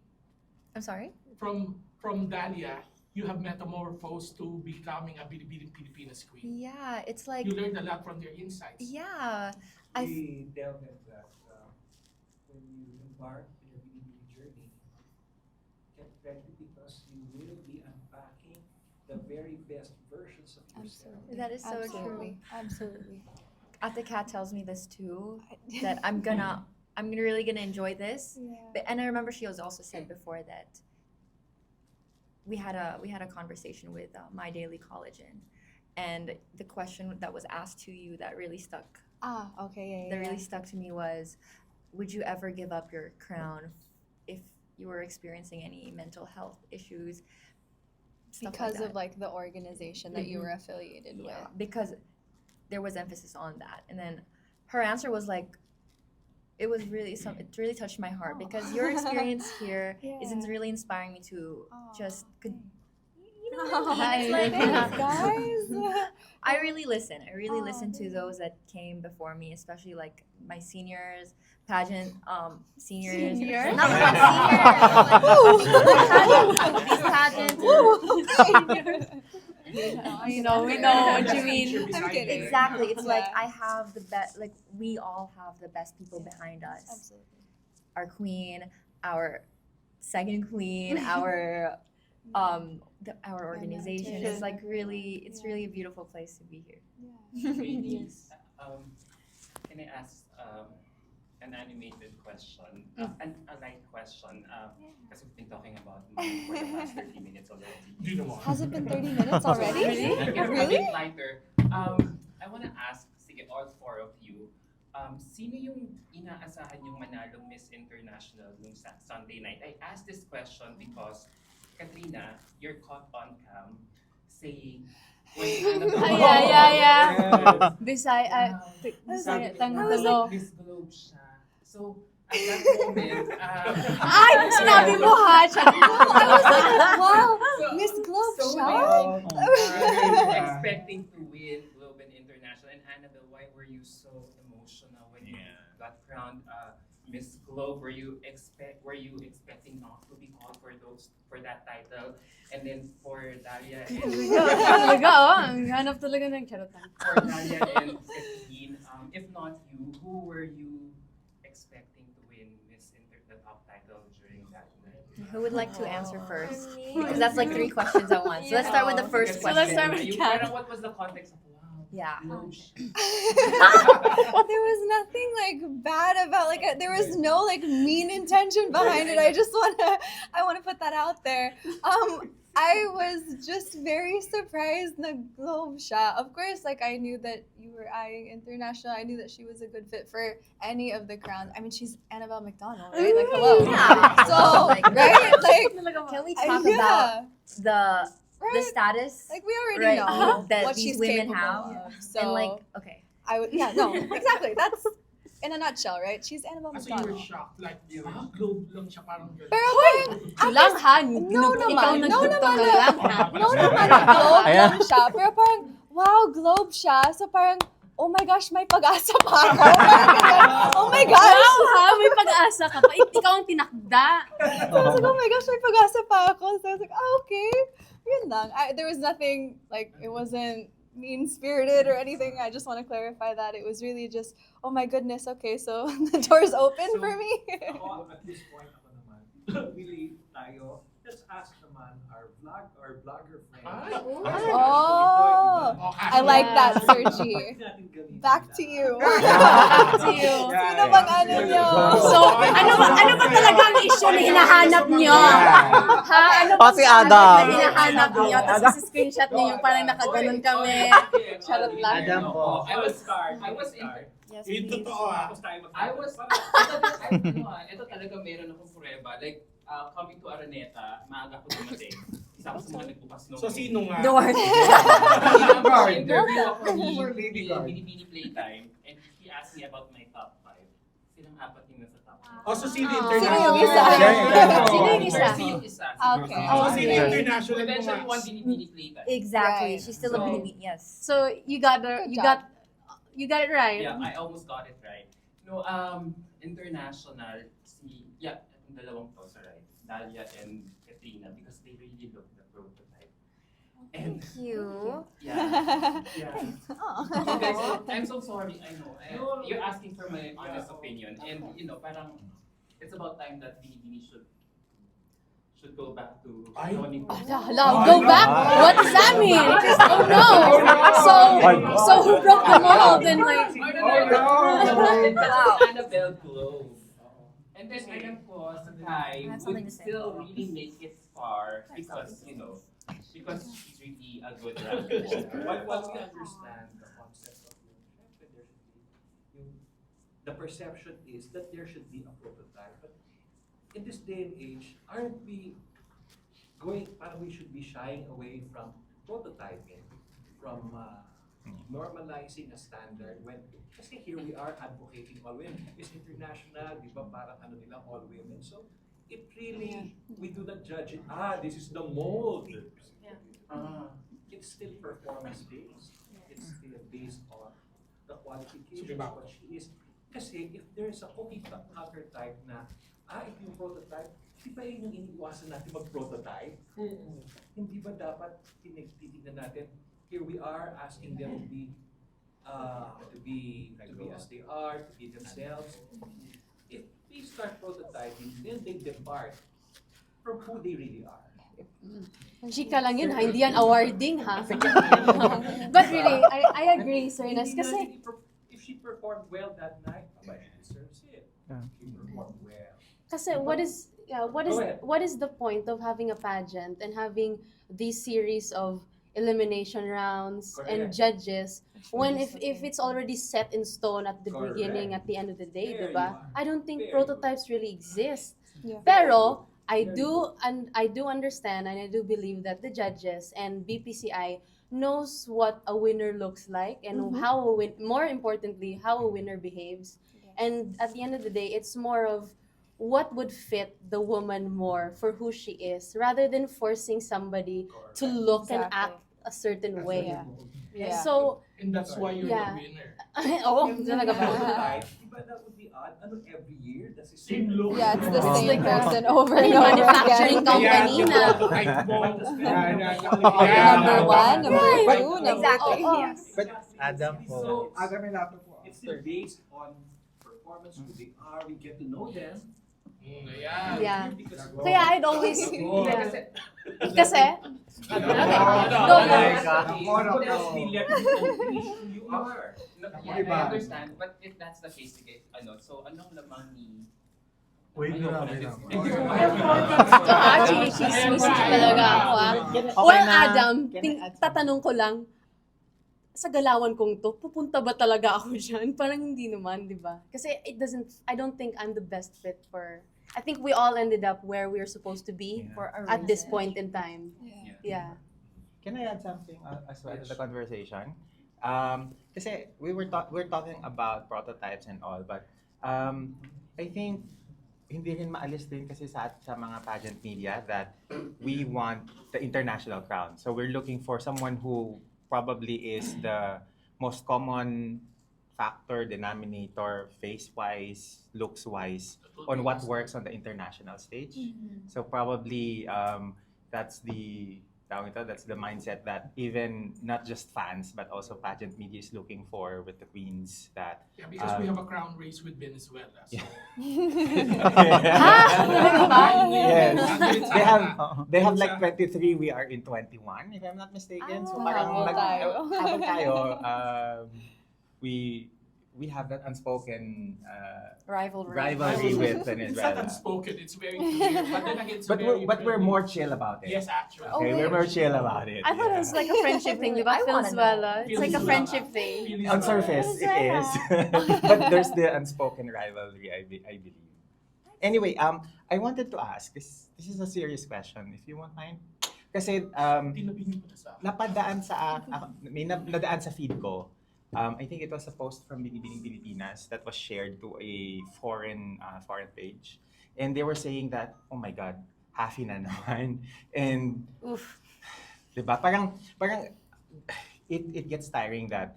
I'm sorry? From Dahlia, you have metamorphosed to becoming a Binibining Pilipinas queen. Yeah, it's like You learned a lot from their insights. yeah. We delve into that. When you embark in your Binibining journey, get ready because you will be unpacking the very best versions of yourself. Absolutely. That is so true. Absolutely. Atika tells me this too, that I'm really gonna enjoy this. Yeah. And I remember she has also said before that we had a conversation with My Daily Collagen, and the question that was asked to you that really stuck. Okay. That really stuck to me was, would you ever give up your crown if you were experiencing any mental health issues? Because that. of like the organization that you were affiliated with. Because there was emphasis on that, and then her answer was like, it really touched my heart because your experience here isn't really inspiring me to just you know what I mean? It's like, guys. I really listen to those that came before me, especially like my seniors, pageant seniors. Seniors? Not seniors. These pageants. We know what you mean. I'm kidding. Exactly. It's like I have the best. Like we all have the best people behind us. Absolutely. Our queen, our second queen, our our organization. It's like really, it's really a beautiful place to be here. Ladies, can I ask an animated question, a light question? Because we've been talking about money for the past 30 minutes already. Has it been 30 minutes already? It's a Really? bit lighter. I want to ask, sige, all four of you, sino yung inaasahan yung manalong Miss International nung Sunday night? I asked this question because, Katrina, you're caught on cam saying, Bisaya, Miss Tangtalo. Globe siya. So, at that moment, Ay, sinabi mo ha! I was like, wow, Miss Globe so siya? we're expecting to win Globe and International. And Annabelle, why were you so emotional when you got crowned Miss Globe? Were you expecting not to be called for that title? And then for Dalia and Talaga, ang hanap talaga ng charot lang. for Dalia and Christine, if not you, who were you expecting to win the top title during that night? Who would like to answer first? Me. Because that's like 3 questions at once. So let's start with the first So let's start question. with Parang what was the context of wow? Yeah. There was nothing like bad about there was no like mean intention behind it. I wanna put that out there. I was just very surprised na Globe siya. Of course, like I knew that you were eyeing international. I knew that she was a good fit for any of the crowns. I mean, she's Annabelle McDonald, right? Like hello. Yeah. So right, like Can we talk yeah, about the right? status Like we already right, know that what these she's women capable have? of. So and like, okay. exactly. That's in a nutshell, right? She's Annabelle So you were McDonald. shocked, like, globe lang siya parang ganun. Pero parang, Lang ha, no naman, ikaw no nagdugtong naman ka lang ha. no naman na Globe Ayan. lang siya. Pero parang, wow, Globe siya. So parang, oh my gosh, may pag-asa pa ako. Oh my gosh. Wow ha, may pag-asa ka pa. Ikaw ang tinakda. So I was like, oh my gosh, may pag-asa pa ako. So I was like, okay. Yun lang. There was nothing, like, it wasn't mean-spirited or anything. I just want to clarify that. It was really just, oh my goodness, okay, so the door's open So, for me. Ako, at this point, ako naman, really tayo, let's ask naman our blogger friend. Ay. Oh, I like that, Sergi. Back to you. Back to you. Sino bang ano nyo? So, ano ba talaga ang issue na hinahanap nyo? Ha? Ano ba Pati ang Adam. na hinahanap nyo? Tapos screenshot nyo yung parang nakaganon kami. Charot lang. Adam po. I was scarred. Yes, Yung please. totoo Ito talaga meron akong prueba. Like, coming to Araneta, maaga ko dumating. Isa ako sa mga nagbukas nung... So sino nga? Doors. Interview ako ni Lady guard. Binibining Playtime and he asked me about my top 5. Silang 4 yung nasa top 5. Oh, so sino Oh. Sino yung international? isa? Sino yung isa? First yung isa. Okay. So sino Okay. international? Eventually, one Binibining Playtime. Exactly. Right. She's still a So- mini yes. So, you got it right. Yeah, I almost got it right. No, international, itong dalawang to, right? Dalia and Katrina, because they really look the prototype. And Thank you. yeah, yeah. Oh. You guys, I'm so sorry. I know. You're asking for my honest opinion, and parang it's about time that Binibini should go back to Ay. Tony. Go back? What does that mean? Oh no! So who broke the mold and like... Wow. Annabelle Globe. And then alam ko, sa Kai That's something would to say. still really make it far because she's really a good rapper. Once we understand the concept of the perception is that there should be a prototype. But in this day and age, aren't we parang we should be shying away from prototyping, from normalizing a standard when, kasi here we are advocating all women. It's international, di ba, parang nila, all women. So, it really, we do not judge it, this is the mold. It's still performance-based. It's still based on the qualifications of what she is. Kasi if there's a cookie cutter type na, ito yung prototype, di ba yun yung iniiwasan natin mag-prototype? Hindi ba dapat titignan natin, here we are asking them to be as they are, to be themselves. If we start prototyping, then they depart from who they really are. Chika lang yun ha, hindi yan awarding ha. But really, I agree, Sir Ines, kasi... If she performed well that night, she deserves it. Yeah. She performed well. Kasi what is the point of having a pageant and having these series of elimination rounds and Correct. judges when if it's already set in stone at the Correct. beginning, at the end of the day, There diba? you are. I don't think Very prototypes really exist. Yeah. Pero I Very do understand and I do believe that the judges and BPCI knows what a winner looks like and how more importantly how a winner behaves. Yeah. And at the end of the day, it's more of what would fit the woman more for who she is, rather than forcing somebody to look and Exactly. act a certain way. Yeah. Yeah. So, And that's why you're yeah. the winner. Oo, Yung talaga ba? prototype, diba that would be odd? Ano, every year? That's the Same look. Yeah, it's the Oh. same person over Ano and yung over manufacturing again. company Yeah, na? the prototype mo. Number one, number Right. two, number Exactly. Oo. Yes. But Adam, So, Aga may laptop po. it's still based on performance, who they are, we get to know them. Ayan. Yeah. Because Kaya I'd always, Oh, yeah. Kasi, Kasi, Ano? Okay. Ano? Go, What go. else we let you unleash who you are. No, Ako yeah, iba. I understand, but if that's the case, sige, so anong lamang ni... Ayoko na. ito chismis talaga ako Well, Adam, tatanong ko lang, sa galawan kong to, pupunta ba talaga ako dyan? Parang hindi naman, di ba? Kasi I don't think I'm the best fit for, I think we all ended up where we're supposed to be For a at this reason. point in time. Yeah. Yeah. can I add something as well to the conversation? Kasi we're talking about prototypes and all, but I think hindi rin maalis din kasi sa mga pageant media that we want the international crown. So we're looking for someone who probably is the most common factor, denominator, face-wise, looks-wise, on what works on the international stage. So probably that's the mindset that even not just fans but also pageant media is looking for with the queens that Yeah, because we have a crown race with Venezuela. So. Yes. They have like 23, we are in 21 if I'm not mistaken. So parang habol tayo. habol tayo. We have that unspoken rivalry with It's not Venezuela. unspoken, it's very clear. But then again, it's But very we're friendly. more chill about it. Yes, actually. Oh, Okay, we're more chill about it. I thought it was like a friendship thing, di ba? I wanna Venezuela. It's like a Venezuela. friendship thing. On surface, it is. Venezuela. But there's the unspoken rivalry, I believe. Anyway, I wanted to ask, this is a serious question, if you won't mind. Kasi Binibining mo na sa akin. napadaan sa, may nadaan sa feed ko. I think it was a post from Binibining Pilipinas that was shared to a foreign page. And they were saying that, oh my God, happy na naman. And, Oof. diba, parang it gets tiring that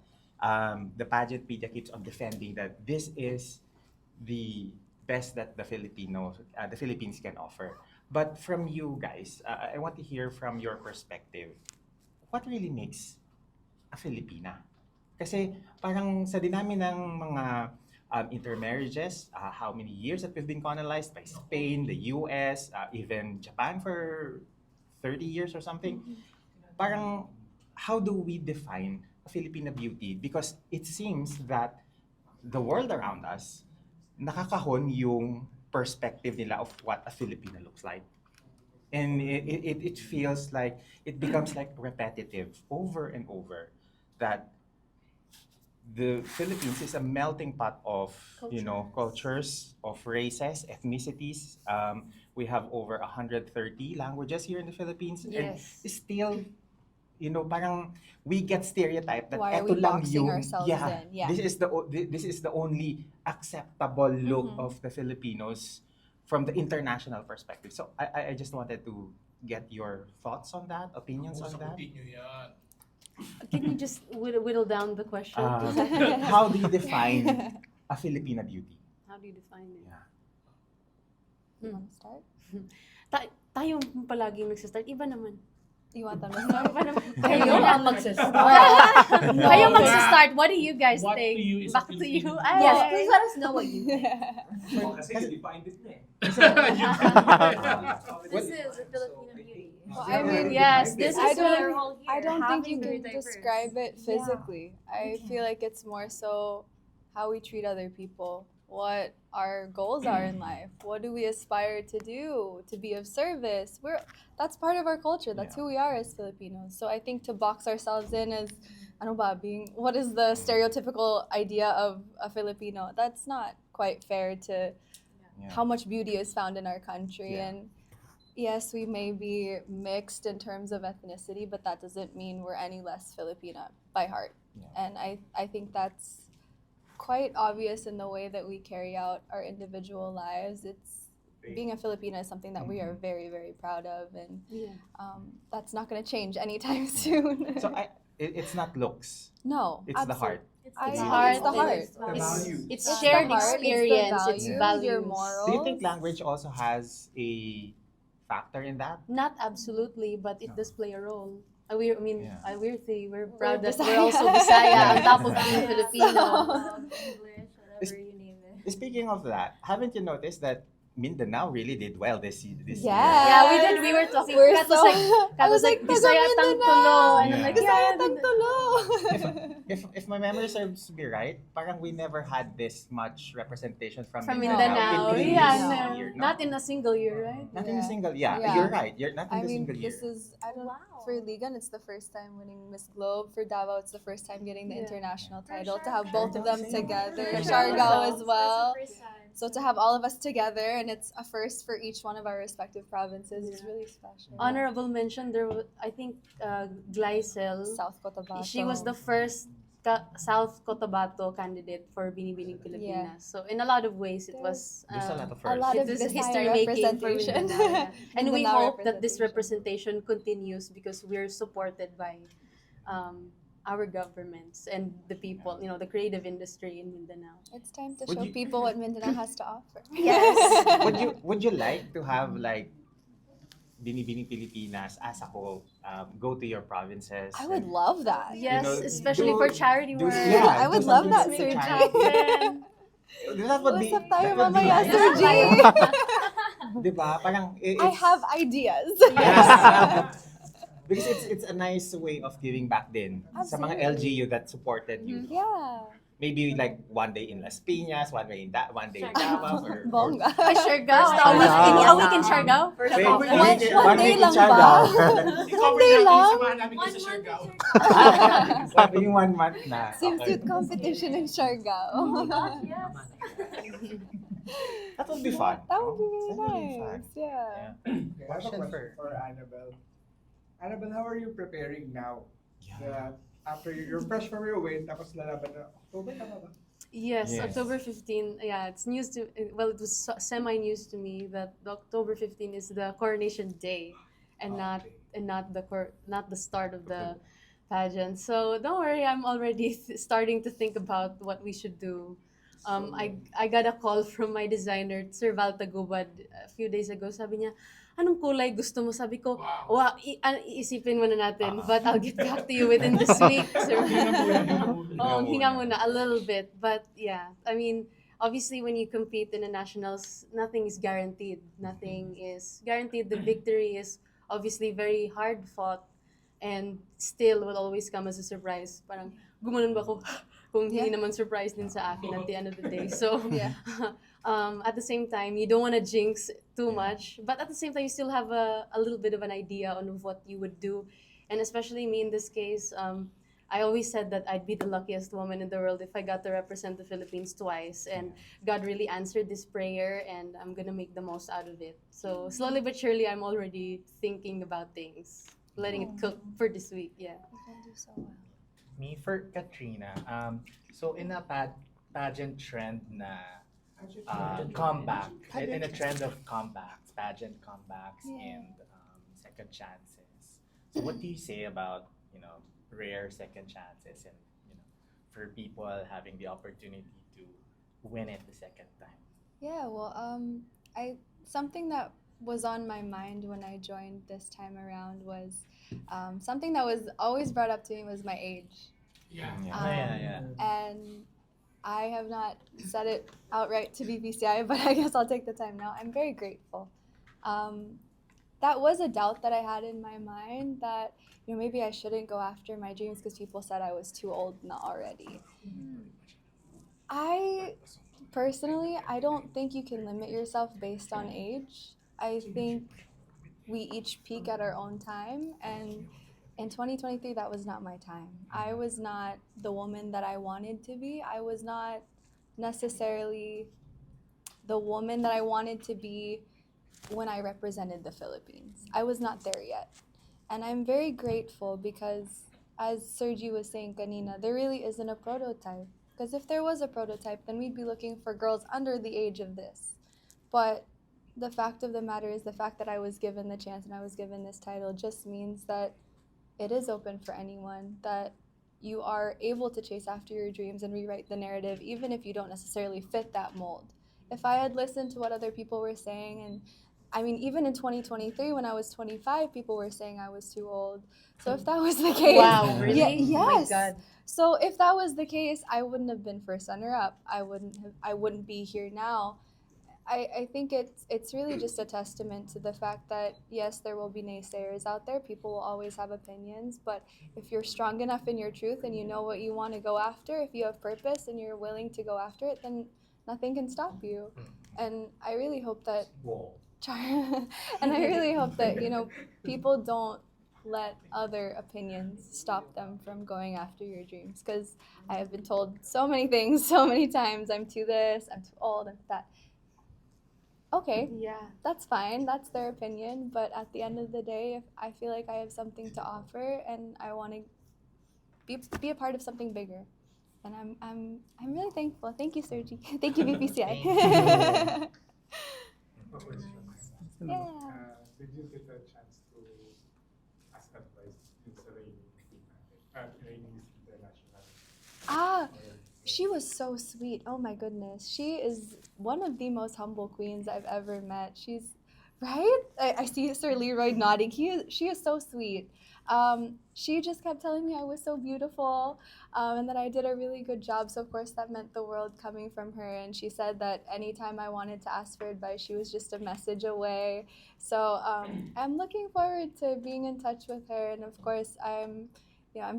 the pageant media keeps on defending that this is the best that the Philippines can offer. But from you guys, I want to hear from your perspective, what really makes a Filipina? Kasi parang sa dinami ng mga intermarriages, how many years that we've been colonized by Spain, the US, even Japan for 30 years or something. Parang how do we define a Filipina beauty? Because it seems that the world around us, nakakahon yung perspective nila of what a Filipina looks like. And it feels like, it becomes like repetitive over and over that the Philippines is a melting pot of, cultures, of races, ethnicities. We have over 130 languages here in the Philippines. Yes. And still, parang we get stereotyped that Why are eto we lang boxing yung, ourselves in? Yeah. this is the only acceptable look of the Filipinos from the international perspective. So I just wanted to get your thoughts on that, opinions on that. Sagutin nyo yan. Can you just whittle down the question? How do you define a Filipina beauty? How do you define it? Yeah. You want to start? Tayo palaging nagsistart. Iba naman. You want them to start? Iba naman. Kayo ang magsastart. Kayo magsistart. What do you guys What think? to you is Back a to you. Filipino? Ay. Yes, please let us know what you think. Kasi you defined it na eh. This is a Filipino beauty. Well, I mean, Yes, this I is don't- where we're all here. I don't think you having can very diverse. describe it physically. I feel like it's more so how we treat other people, what our goals are in life, what do we aspire to do, to be of service. That's part of our culture. That's who we are as Filipinos. So I think to box ourselves in as what is the stereotypical idea of a Filipino? That's not quite fair to how much beauty is found in our country. Yeah. And yes, we may be mixed in terms of ethnicity, but that doesn't mean we're any less Filipina by heart. Yeah. And I think that's quite obvious in the way that we carry out our individual lives. It's being a Filipina is something that we are very, very proud of, and Yeah. that's not going to change anytime soon. So it's not looks. No, It's the heart. It's It's heart the and heart. it's The values. value. It's It's shared the heart, experience, it's it's the values. your morals. Do you think language also has a factor in that? Not absolutely, but it does play a role. Yeah. We're proud that Bisaya. we're also Bisaya Yeah. on top of being Bisaya, Filipino. English, whatever you name it. Speaking of that, haven't you noticed that Mindanao really did well this year? Yeah, we did. We were talking. We're Kat was so- like, I Kat was was like, like, Bisaya "Taga tang Mindanao." tulo. And I'm Yeah. like, Bisaya yeah. tang tulo. If my memory serves me right, parang we never had this much representation from From Mindanao Mindanao. in previous Yeah, year, no? not in a single year, right? Not in a Yeah. single, yeah, Yeah. you're right. You're not in I a mean, single year. this is Wow. for Ligan. It's the first time winning Miss Globe. For Davao, it's the first time getting the Yeah. international For title. To have both of Siargao, them same. together, For Siargao as That's well. the first time. So to have all of us together, and it's a first for each one of our respective provinces, is Yeah. really special. Honorable mention, there was, I think, Glycel. South Cotabato. She was the first South Cotabato candidate for Binibining Pilipinas. So in a lot of ways, it was There's a lot of a firsts. lot it of was Bisaya history making for representation. Mindanao. Yeah. And we Mindanao hope that this representation. representation continues because we're supported by our governments and the people, the creative industry in Mindanao. It's time to Would show you- people what Mindanao has to offer. Yes. Would you like to have like Binibining Pilipinas as a whole go to your provinces? I would and- love that. Yes, know, especially do- for charity do- work. yeah, I do would love something that, for Sir G. charity. That would be, Usap tayo that would be mamaya, nice. Sir G. Diba? Parang I have ideas. Yes. Because it's a nice way of giving back din sa mga Absolutely. LGU that supported you. Yeah. Maybe like one day in Las Piñas, one day in Davao, or Bongga. Siargao. Siargao. A week in Siargao? Wait, One day in lang Siargao. ba? I-cover day natin, lang? samahan namin kayo sa Siargao. Sabi yung 1 month na. Swimsuit competition in Siargao. Yes. That would be fun. That would be That would be really fun. nice. Yeah. Okay, I have a Question question for Annabelle. Annabelle, how are you preparing now? Yeah. After you're fresh from your win, tapos lalaban na October, tama ba? Yes, Yes. October 15. Yeah, it's news to, well, it was semi-news to me that the October 15 is the coronation day and not Okay. not the start of the pageant. So don't worry, I'm already starting to think about what we should do. I got a call from my designer, Sir Val Tagubad, a few days ago. Sabi niya, anong kulay gusto mo? Sabi ko, Wow. iisipin muna natin, but I'll get back to you within this week. Sir. Oh, hinga muna a little bit. But yeah, I mean, obviously when you compete in the nationals, nothing is guaranteed. Nothing is guaranteed. The victory is obviously very hard fought and still will always come as a surprise. Parang gumanon ba ako kung hindi naman surprise din sa akin at the end of the day. So Yeah. at the same time, you don't want to jinx too much, but at the same time, you still have a little bit of an idea on what you would do. And especially me in this case, I always said that I'd be the luckiest woman in the world if I got to represent the Philippines twice. And God really answered this prayer, and I'm going to make the most out of it. So slowly but surely, I'm already thinking about things, letting it cook for this week. Yeah. You can do so well. Me for Katrina. So in a pageant trend na comeback, in a trend of comebacks, pageant comebacks, Yeah. and second chances. So what do you say about rare second chances and for people having the opportunity to win it the second time? Yeah, well, something that was on my mind when I joined this time around was something that was always brought up to me was my age. Yeah. And I have not said it outright to BPCI, but I guess I'll take the time now. I'm very grateful. That was a doubt that I had in my mind that maybe I shouldn't go after my dreams because people said I was too old now already. Personally, I don't think you can limit yourself based on age. I think we each peak at our own time, and in 2023, that was not my time. I was not the woman that I wanted to be. I was not necessarily the woman that I wanted to be when I represented the Philippines. I was not there yet. And I'm very grateful because, as Sergi was saying kanina, there really isn't a prototype. Because if there was a prototype, then we'd be looking for girls under the age of this. But the fact of the matter is the fact that I was given the chance and I was given this title just means that it is open for anyone, that you are able to chase after your dreams and rewrite the narrative even if you don't necessarily fit that mold. If I had listened to what other people were saying, and I mean, even in 2023 when I was 25, people were saying I was too old. So if that was the case, Wow, really? Yes. Oh my God. So if that was the case, I wouldn't have been first runner-up. I wouldn't be here now. I think it's really just a testament to the fact that yes, there will be naysayers out there. People will always have opinions, but if you're strong enough in your truth and you know what you want to go after, if you have purpose and you're willing to go after it, then nothing can stop you. And I really hope that and I really hope that, you know, people don't let other opinions stop them from going after your dreams, because I have been told so many things so many times. I'm too this, I'm too old, I'm that. Okay, Yeah. that's fine. That's their opinion. But at the end of the day, if I feel like I have something to offer and I want to be a part of something bigger, and I'm really thankful. Thank you, Sergi. Thank you, BPCI. Yeah. Did you get a chance to ask advice in the Raining International? Ah, she was so sweet. Oh my goodness. She is one of the most humble queens I've ever met. She's right? I see Sir Leroy nodding. She is so sweet. She just kept telling me I was so beautiful, and that I did a really good job. So of course that meant the world coming from her. And she said that anytime I wanted to ask for advice, she was just a message away. So I'm looking forward to being in touch with her. And of course I'm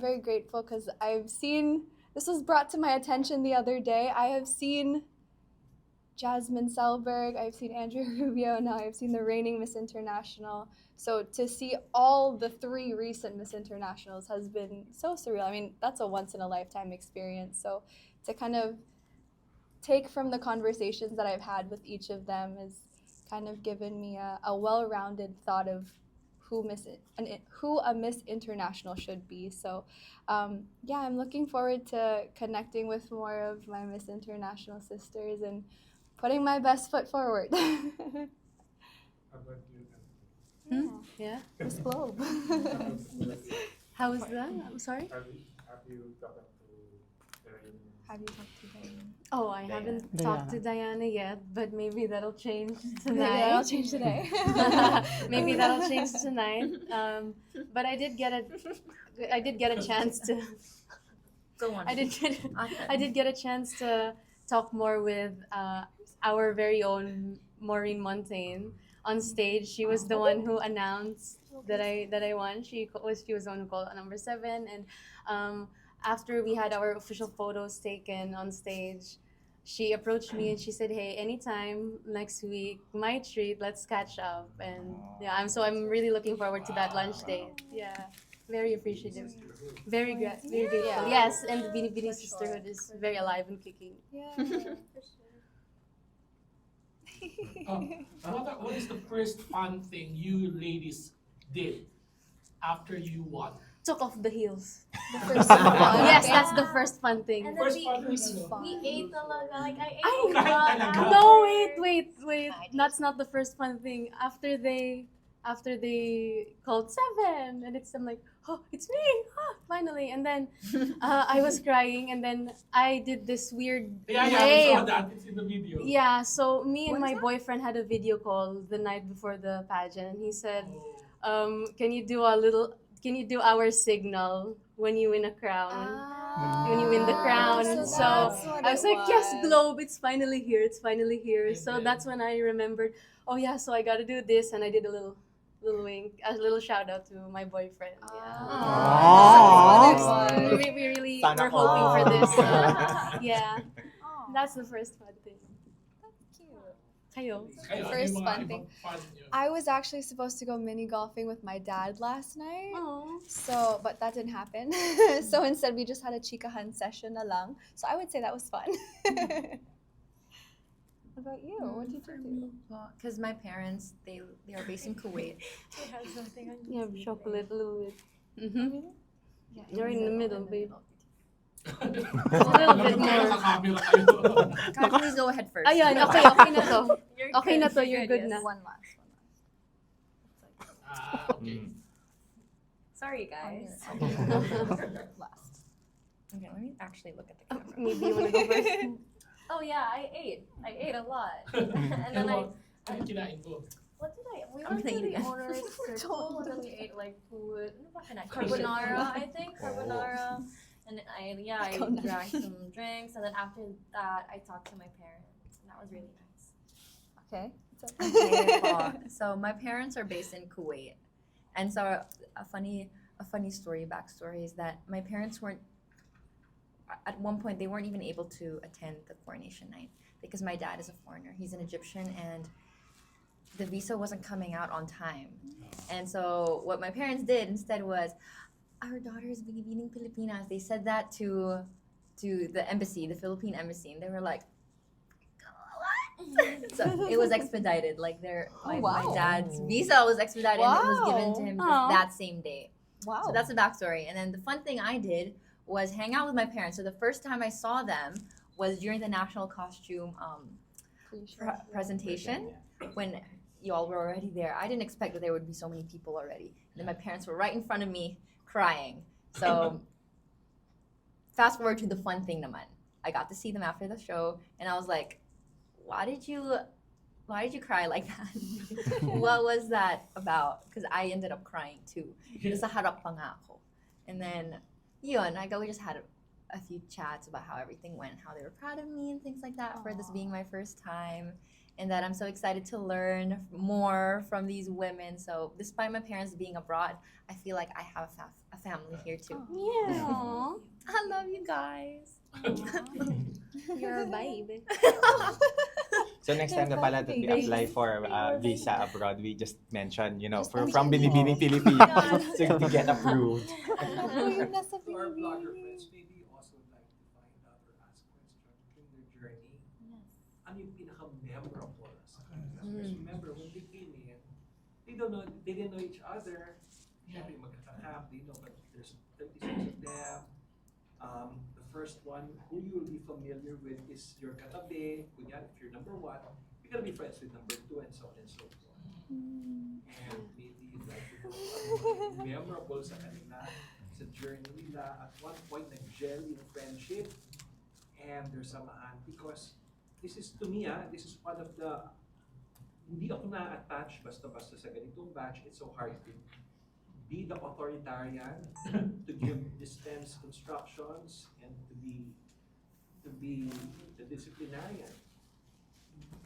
very grateful because I've seen. This was brought to my attention the other day. I have seen Jasmine Selberg, I've seen Andrea Rubio, now I've seen the reigning Miss International. So to see all the 3 recent Miss Internationals has been so surreal. I mean, that's a once-in-a-lifetime experience. So to kind of take from the conversations that I've had with each of them has kind of given me a well-rounded thought of who a Miss International should be. So yeah, I'm looking forward to connecting with more of my Miss International sisters and putting my best foot forward. How about you? Yeah. Miss Globe. How was that? I'm sorry? Have you talked to the Raining? Have you talked to them? Oh, I haven't Diana. talked to Diana yet, but maybe that'll change Yeah, tonight. that'll change today. Maybe that'll change tonight. But I did get a chance to. Go on. I did get a chance to talk more with our very own Maureen Montaigne on stage. She was the one who announced that I won. She was the one who called number 7, and after we had our official photos taken on stage, she approached me and she said, "Hey, anytime next week, my treat. Let's catch up." And yeah, I'm really looking forward to that lunch date. Yeah, very appreciative, very grateful. Yeah. Yes, and the Binibining sisterhood is very alive and kicking. Yeah, for sure. What is the first fun thing you ladies did after you won? Took off the heels. The first one. Yes, that's the first fun thing. And then First fun thing, we ate talaga. Like I ate Ay, a lot. talaga? No, wait. That's not the first fun thing. After they called 7, and I'm like, oh, it's me, finally. And then I was crying, and then I did this weird Yeah, we game. saw that. It's in the video. Yeah, so me and What is my that? boyfriend had a video call the night before the pageant. He said, Oh. can you do our signal when you win a crown? When you win the crown. So that's what I was it like, yes, was. Globe, it's finally here. And So then- that's when I remembered, oh yeah, so I gotta do this, and I did a little wink, a little shout out to my boyfriend. Aww. Yeah. We really Sana were hoping for all. this. Yeah, that's the first fun thing. Kayo? Kayo, ano First yung mga fun ibang thing. fun yun? I was actually supposed to go mini golfing with my dad last night. Oh. So, but that didn't happen. So instead, we just had a chikahan session na lang. So I would say that was fun. What about you? What did you do? Well, because my parents, they are based in Kuwait. We had something on You have YouTube. chocolate a little bit. Mm-hmm. Yeah, You're in the middle, babe. little bit more. Naka-camera kayo. Guys, please go ahead first. Ayun, okay na to. You're Okay good, na to, you're good yes. na. One last. Okay. Sorry, guys. Last. Okay, let me actually look at the camera. Maybe you wanna go first? Oh yeah, I ate a lot. And then Ano kinain ko? what did I? We I'm went to gonna eat the again. owner's circle and then we ate like food. Ano ba kinain? Carbonara, I think. Carbonara. And I drank some drinks, and then after that, I talked to my parents, and that was really nice. Okay. Okay, so my parents are based in Kuwait, and so a funny backstory is that my parents weren't at one point they weren't even able to attend the coronation night because my dad is a foreigner. He's an Egyptian, and the visa wasn't coming out on time. And so what my parents did instead was, our daughter is Binibining Pilipinas. They said that to the embassy, the Philippine embassy, and they were like, what? So it was expedited. Like my wow. dad's visa was expedited and it was given to him Wow. that same day. Wow. So that's the backstory. And then the fun thing I did was hang out with my parents. So the first time I saw them was during the national costume presentation when you all were already there. I didn't expect that there would be so many people already. And then my parents were right in front of me crying. So fast forward to the fun thing naman. I got to see them after the show and I was like, why did you cry like that? What was that about? Because I ended up crying too. Sa harap pa nga ako. And then, yun, we just had a few chats about how everything went, how they were proud of me and things like that for this being my first time. And that I'm so excited to learn more from these women. So despite my parents being abroad, I feel like I have a family here too. Yeah. I love you guys. You're a babe. So next time na pala that we apply for visa abroad, we just mention, from Binibining Pilipinas, so to get approved. To our blogger friends, maybe also like to find out or ask questions during their journey. Ano yung pinaka-memorable sa kanila? Because remember, when they came in, they didn't know each other. Siyempre, magkakakap, they know, but there's 36 of them. The first one who you'll be familiar with is your katabi. Kunyari, if you're number one, you're gonna be friends with number two and so on and so forth. And maybe like memorable sa kanila, sa journey nila. At one point, nag-gel yung friendship and their samahan because this is, to me, this is one of the, hindi ako na-attach basta-basta sa ganitong batch. It's so hard to be the authoritarian, to give dispense instructions, and to be the disciplinarian.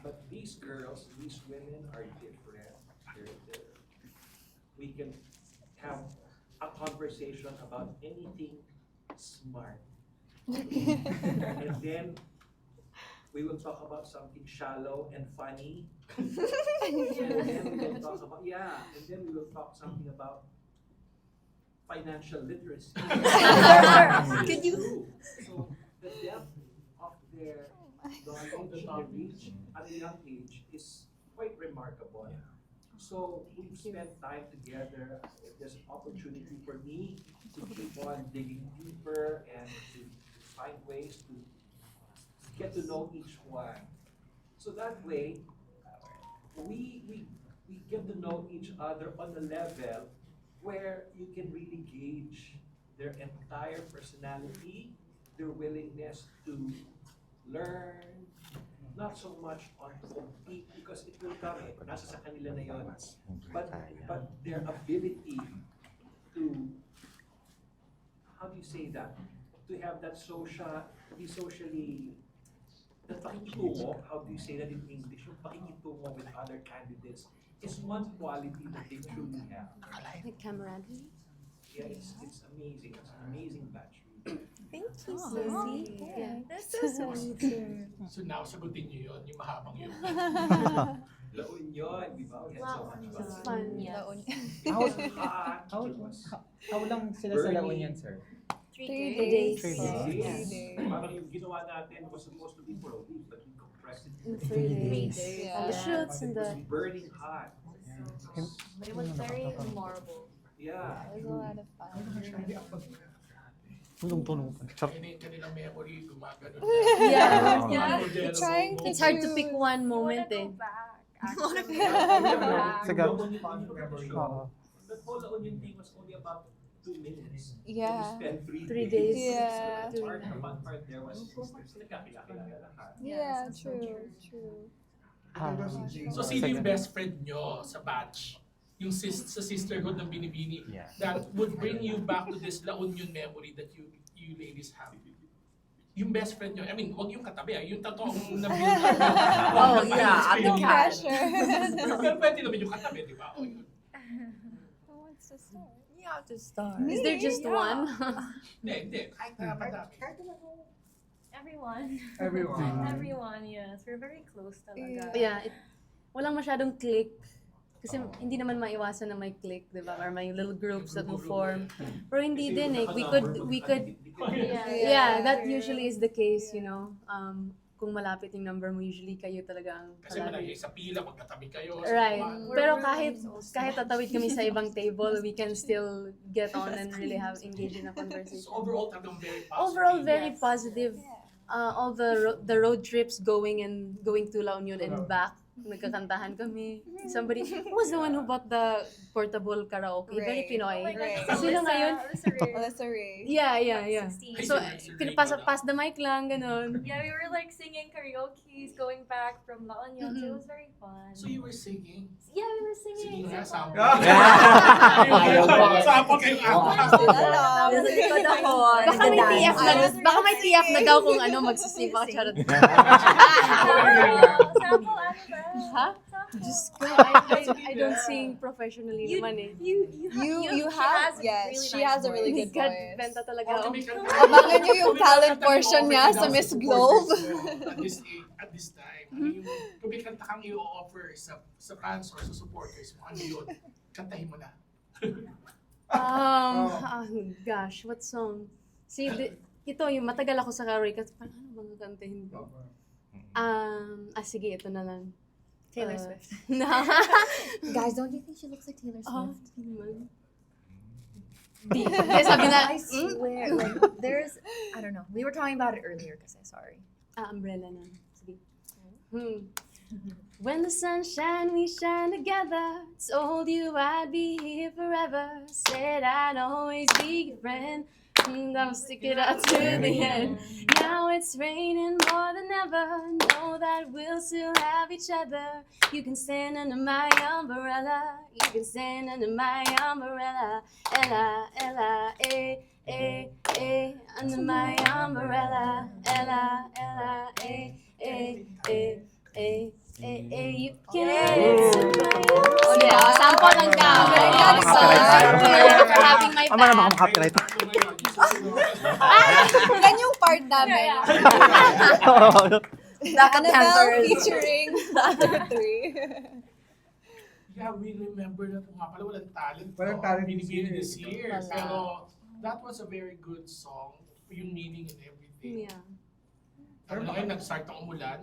But these girls, these women are different. We can have a conversation about anything smart. And then we will talk about something shallow and funny. And then we will talk about, and then we will talk something about financial literacy. Could you? So the depth of their knowledge and reach at a young age is quite remarkable. So we've spent time together. There's an opportunity for me to keep on digging deeper and to find ways to get to know each one. So that way, we get to know each other on a level where you can really gauge their entire personality, their willingness to learn, not so much on compete because it will come, nasa sa kanila na yun, but their ability to, how do you say that, to have that be socially, the pakikitungo, how do you say that in English, yung pakikitungo with other candidates is one quality that they truly have. Like camaraderie. Yeah, it's amazing. It's an amazing batch. Thank you, Susie. Yeah. That's so sweet. So now, sagutin niyo yun, yung mahabang yun. La Union, di ba? We had so much fun. It's fun. Yes. Hot. How long sila sa La Union, sir? 3 3 days. days. 3 days. Parang yung ginawa natin was supposed to be for a week, but we compressed it In to 3 days. days. Yeah. And the shoots and It was the burning hot. But it was very memorable. Yeah. It was a lot of fun. Tulong-tulungan. Charot. Kanilang memory, gumagano. Yeah. Yeah. Trying to It's hard to choose. pick one I moment wanna eh. go back. Actually. Sige. Oo. That whole onion thing was only about 2 minutes. Yeah. You spent 3 days. Yeah. The fun part there was nagkakilala lahat. Yeah, true, true. So, sino yung best friend nyo sa batch? Yung sa sisterhood ng Binibini Yeah. that would bring you back to this La Union memory that you ladies have? Yung best friend nyo, I mean, wag yung katabi, yung totoong na-build up. Oh, yeah, No Okay. pressure. Pero pwede naman yung katabi, di ba? O, yun. Who wants to start? You have to start. Is there just one? Hindi. Kahit na madami. Everyone. Everyone. Everyone, yes. We're very close talaga. Yeah, walang masyadong click. Kasi hindi naman maiwasan na may click, di ba? Or may little groups that will form. Pero hindi din eh. We could, yeah, that usually is the case, you know. Kung malapit yung number mo, usually kayo talaga ang Kasi malagi palagi. sa pila, magkatabi kayo. Right. So, Pero kahit tatawid kami sa ibang table, we can still get on and really have engage in a conversation. so overall, talagang very positive. Overall, very Yes. positive. All the road trips going to La Union and back, nagkakantahan kami. Somebody, who was the one who bought the portable karaoke? Very Ray. Pinoy. Oh my God, Right. Sino ngayon? Alyssa Ray. Yeah. 16. So, Ay, si Ray pass the mic lang, ganun. Yeah, we were like singing karaoke's going back from La Union, so it was very fun. So you were singing? Yeah, we were singing. Sige nga, so sample. fun. Sample kayo. Nasa likod ako. Baka may TF na, daw kung ano magsisipa. Charot. Sample Annabelle. Ha? Sample. Just go. I don't sing professionally naman eh. You have, yeah, she has a really good God, voice. benta talaga ako. Abangan niyo yung talent portion niya sa Miss Globe. At this time, ano yung kung may kanta kang i-offer sa fans or sa supporters mo, ano yun? Kantahin mo na. Gosh, what song? See, ito yung matagal ako sa karaoke kasi parang ano bang kantahin ko? Sige, ito na lang. Taylor Swift. No. Guys, don't you think she looks like Taylor Oh, Swift? hindi naman. Kaya sabi na, I swear, like, there's, I don't know. We were talking about it earlier kasi, sorry. Umbrella na. Sige. When the sun shine, we shine together. Told you I'd be here forever. Said I'd always be your friend. I'll stick it out to the end. Now it's raining more than ever. Know that we'll still have each other. You can stand under my umbrella. You can stand under my umbrella. Ella, Ella, under my umbrella. Ella, Ella, you can answer my sample lang ka. Thank you for having my Ama na back. makaka-copyright. Yan yung part namin. Annabelle featuring the other three. Yeah, we remember na po nga pala, walang talent. Walang talent this Binibini year. this year. Wala. Pero that was a very good song. Yung meaning and everything. Yeah. Ano na ngayon, nag-start ang umulan.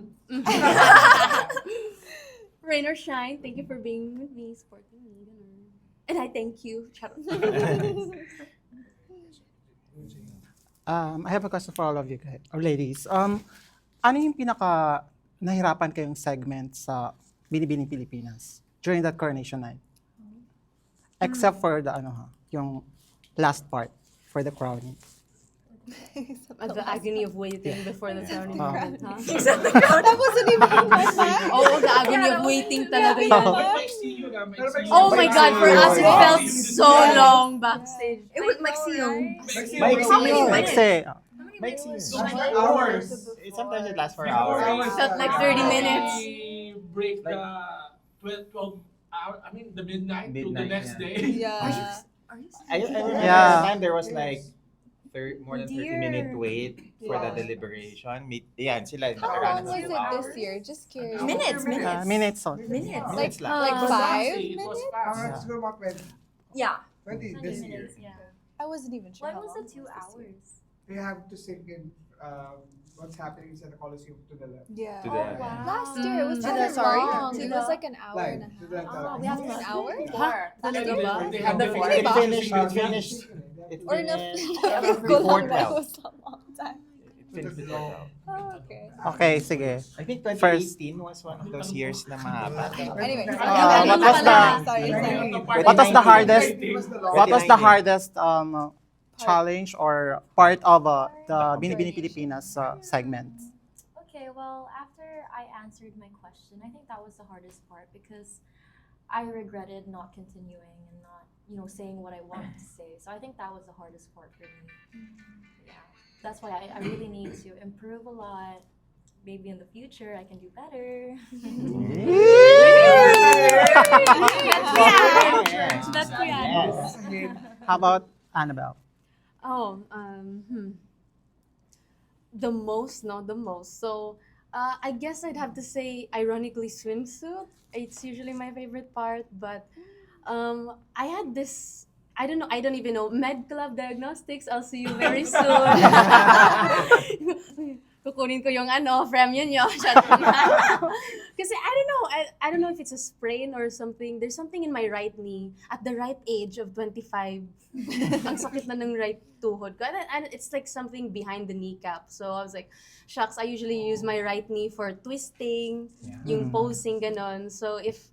Rain or shine, thank you for being with me, supporting me. ganun. And I thank you. Charot. I have a question for all of you guys, or ladies. Ano yung pinaka nahirapan kayong segment sa Binibining Pilipinas during that coronation night? Except for the yung last part for the crowning. The agony of waiting before the crowning moment, huh? That wasn't even my part. Oh, the agony of waiting talaga yan. Maiksi yun ah, maiksi yun. Oh my God, for us it felt so long backstage. It was Maxine. Maiksi. Hours. Sometimes it lasts for hours. Felt like 30 minutes. We break the 12 hour, I mean the midnight to the Midnight, next yeah. day. Yeah. I remember Yeah. that time there was like more than 30-minute wait for the Yeah. deliberation. Yan, sila How nakaranas long was ng it hours. this year? Just curious. Minutes. Minutes on. Minutes. Like, Minutes lang. like Ah. 5 It was minutes? fast. Siguro mga 20. Yeah. 20 this year. Yeah. I wasn't even sure. When how was long the 2 this year. hours? They have to sink in what's happening inside the Coliseum to the left. Yeah. To the- Last year it was To really the- sorry? long. To It the- was like an hour and a To the half. left. We have an hour? Ha? Talaga ba? They have It the finished. It finished. They have It Or na finished ko before lang, that 12. was a long time. It finished before 12. Oh, okay. Okay, sige. I think First. 2018 was one of those years na mahaba. Anyway, what was the- sorry. What was the 2019. hardest? What was the 2019. hardest challenge or part of the Binibining Pilipinas segment? Okay, well, after I answered my question, I think that was the hardest part because I regretted not continuing and not, saying what I wanted to say. So I think that was the hardest part for me. Yeah, that's why I really need to improve a lot. Maybe in the future I can do better. That's the answer. How about Annabelle? Oh, the most, not the most. So, I guess I'd have to say, ironically, swimsuit. It's usually my favorite part, but I had this. I don't know. I don't even know. Med Club Diagnostics. I'll see you very soon. Kukunin ko yung premium nyo. Kasi I don't know. I don't know if it's a sprain or something. There's something in my right knee at the right age of 25. Ang sakit na ng right tuhod ko. And it's like something behind the kneecap. So I was like, shucks, I usually use my right knee for twisting, yung posing, ganon. So if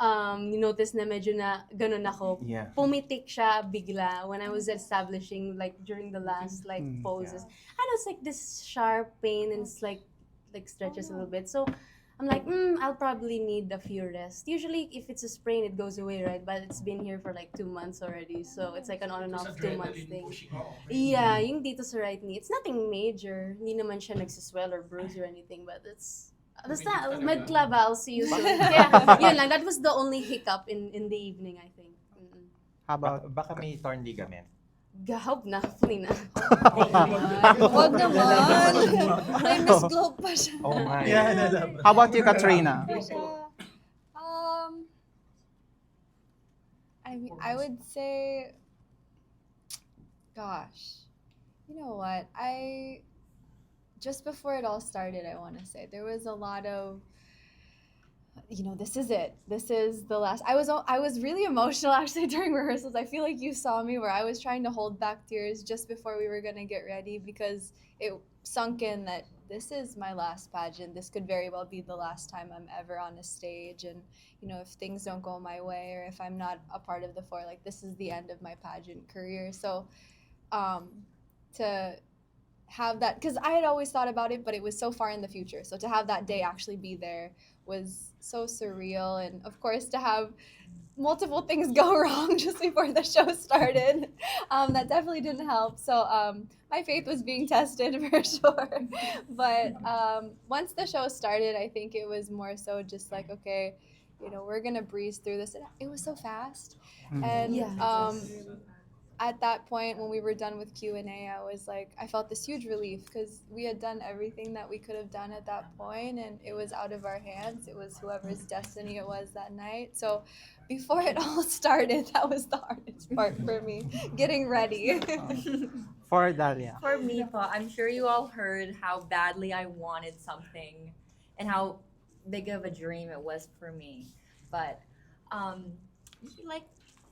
you notice na medyo na ganon ako, Yeah. pumitik siya bigla when I was establishing like during the last like poses. And it's like this sharp pain and it's like stretches a little bit. So I'm like, I'll probably need a few rests. Usually if it's a sprain, it goes away, right? But it's been here for like 2 months already. So it's like an on and off 2 months thing. Yeah, yung dito sa right knee. It's nothing major. Hindi naman siya nagsiswell or bruise or anything, but it's basta med club, I'll see you soon. Yeah, yun lang. That was the only hiccup in the evening, I think. How about Baka may torn ligament. Hope na, hopefully na. Huwag naman. May Miss Globe pa siya. Oh my. how about you, Katrina? I would say, gosh, you know what? Just before it all started, I want to say there was a lot of, this is it. This is the last. I was really emotional actually during rehearsals. I feel like you saw me where I was trying to hold back tears just before we were gonna get ready because it sunk in that this is my last pageant. This could very well be the last time I'm ever on a stage, and if things don't go my way or if I'm not a part of the four, like this is the end of my pageant career. So, to have that, because I had always thought about it, but it was so far in the future. So to have that day actually be there was so surreal, and of course to have multiple things go wrong just before the show started, that definitely didn't help. So my faith was being tested for sure. But once the show started, I think it was more so just like, okay, we're gonna breeze through this. And it was so fast, and at that point when we were done with Q&A, I felt this huge relief because we had done everything that we could have done at that point, and it was out of our hands. It was whoever's destiny it was that night. So before it all started, that was the hardest part for me, getting ready. For Dalia. For me po, I'm sure you all heard how badly I wanted something and how big of a dream it was for me. But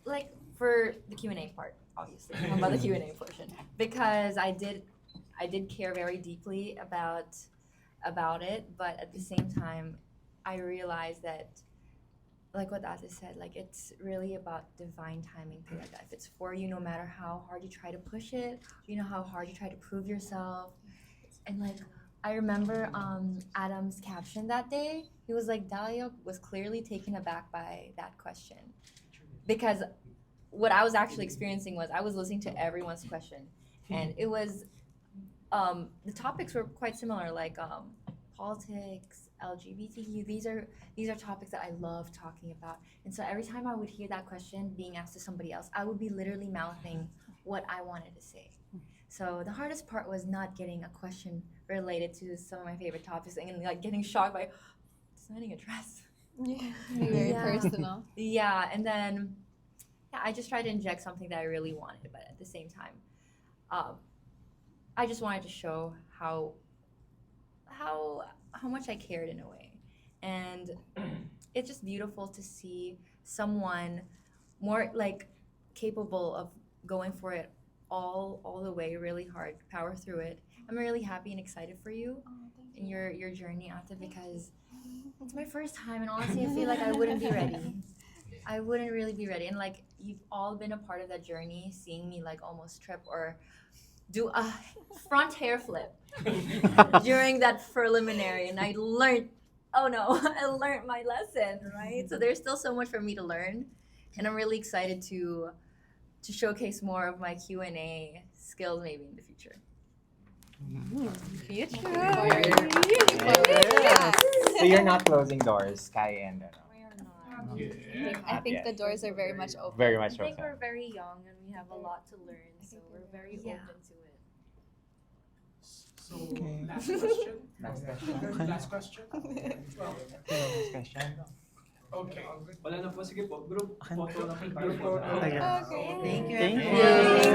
like for the Q&A part, obviously, about the Q&A portion, because I did care very deeply about it, but at the same time I realized that, like what Ate said, like it's really about divine timing. Like if it's for you, no matter how hard you try to push it, how hard you try to prove yourself. And like I remember Adam's caption that day. He was like, Dalia was clearly taken aback by that question, because what I was actually experiencing was I was listening to everyone's question, and it was the topics were quite similar, like politics, LGBTQ. These are topics that I love talking about. And so every time I would hear that question being asked to somebody else, I would be literally mouthing what I wanted to say. So the hardest part was not getting a question related to some of my favorite topics and like getting shocked by designing a dress. Yeah, very personal. Yeah, and then I just tried to inject something that I really wanted, but at the same time, I just wanted to show how much I cared in a way. And it's just beautiful to see someone more like capable of going for it all the way, really hard, power through it. I'm really happy and excited for you thank in your journey, Ate, because it's my first time, and honestly, I feel like I wouldn't be ready. I wouldn't really be ready, and like you've all been a part of that journey, seeing me like almost trip or do a front hair flip during that preliminary, and I learned. Oh no, I learned my lesson, right? So there's still so much for me to learn, and I'm really excited to showcase more of my Q&A skills maybe in the future. Future. So you're not closing doors, Kai and We are not. Yeah. I think the doors are very much open. very much I think open. we're very young and we have a lot to learn, so we're very Yeah. open to it. So, Okay. last question? Last question. Last question? Well, Last question. okay. Wala na po, sige po. Group photo na po tayo. Group photo. Okay. Okay, thank you. Thank everyone. you.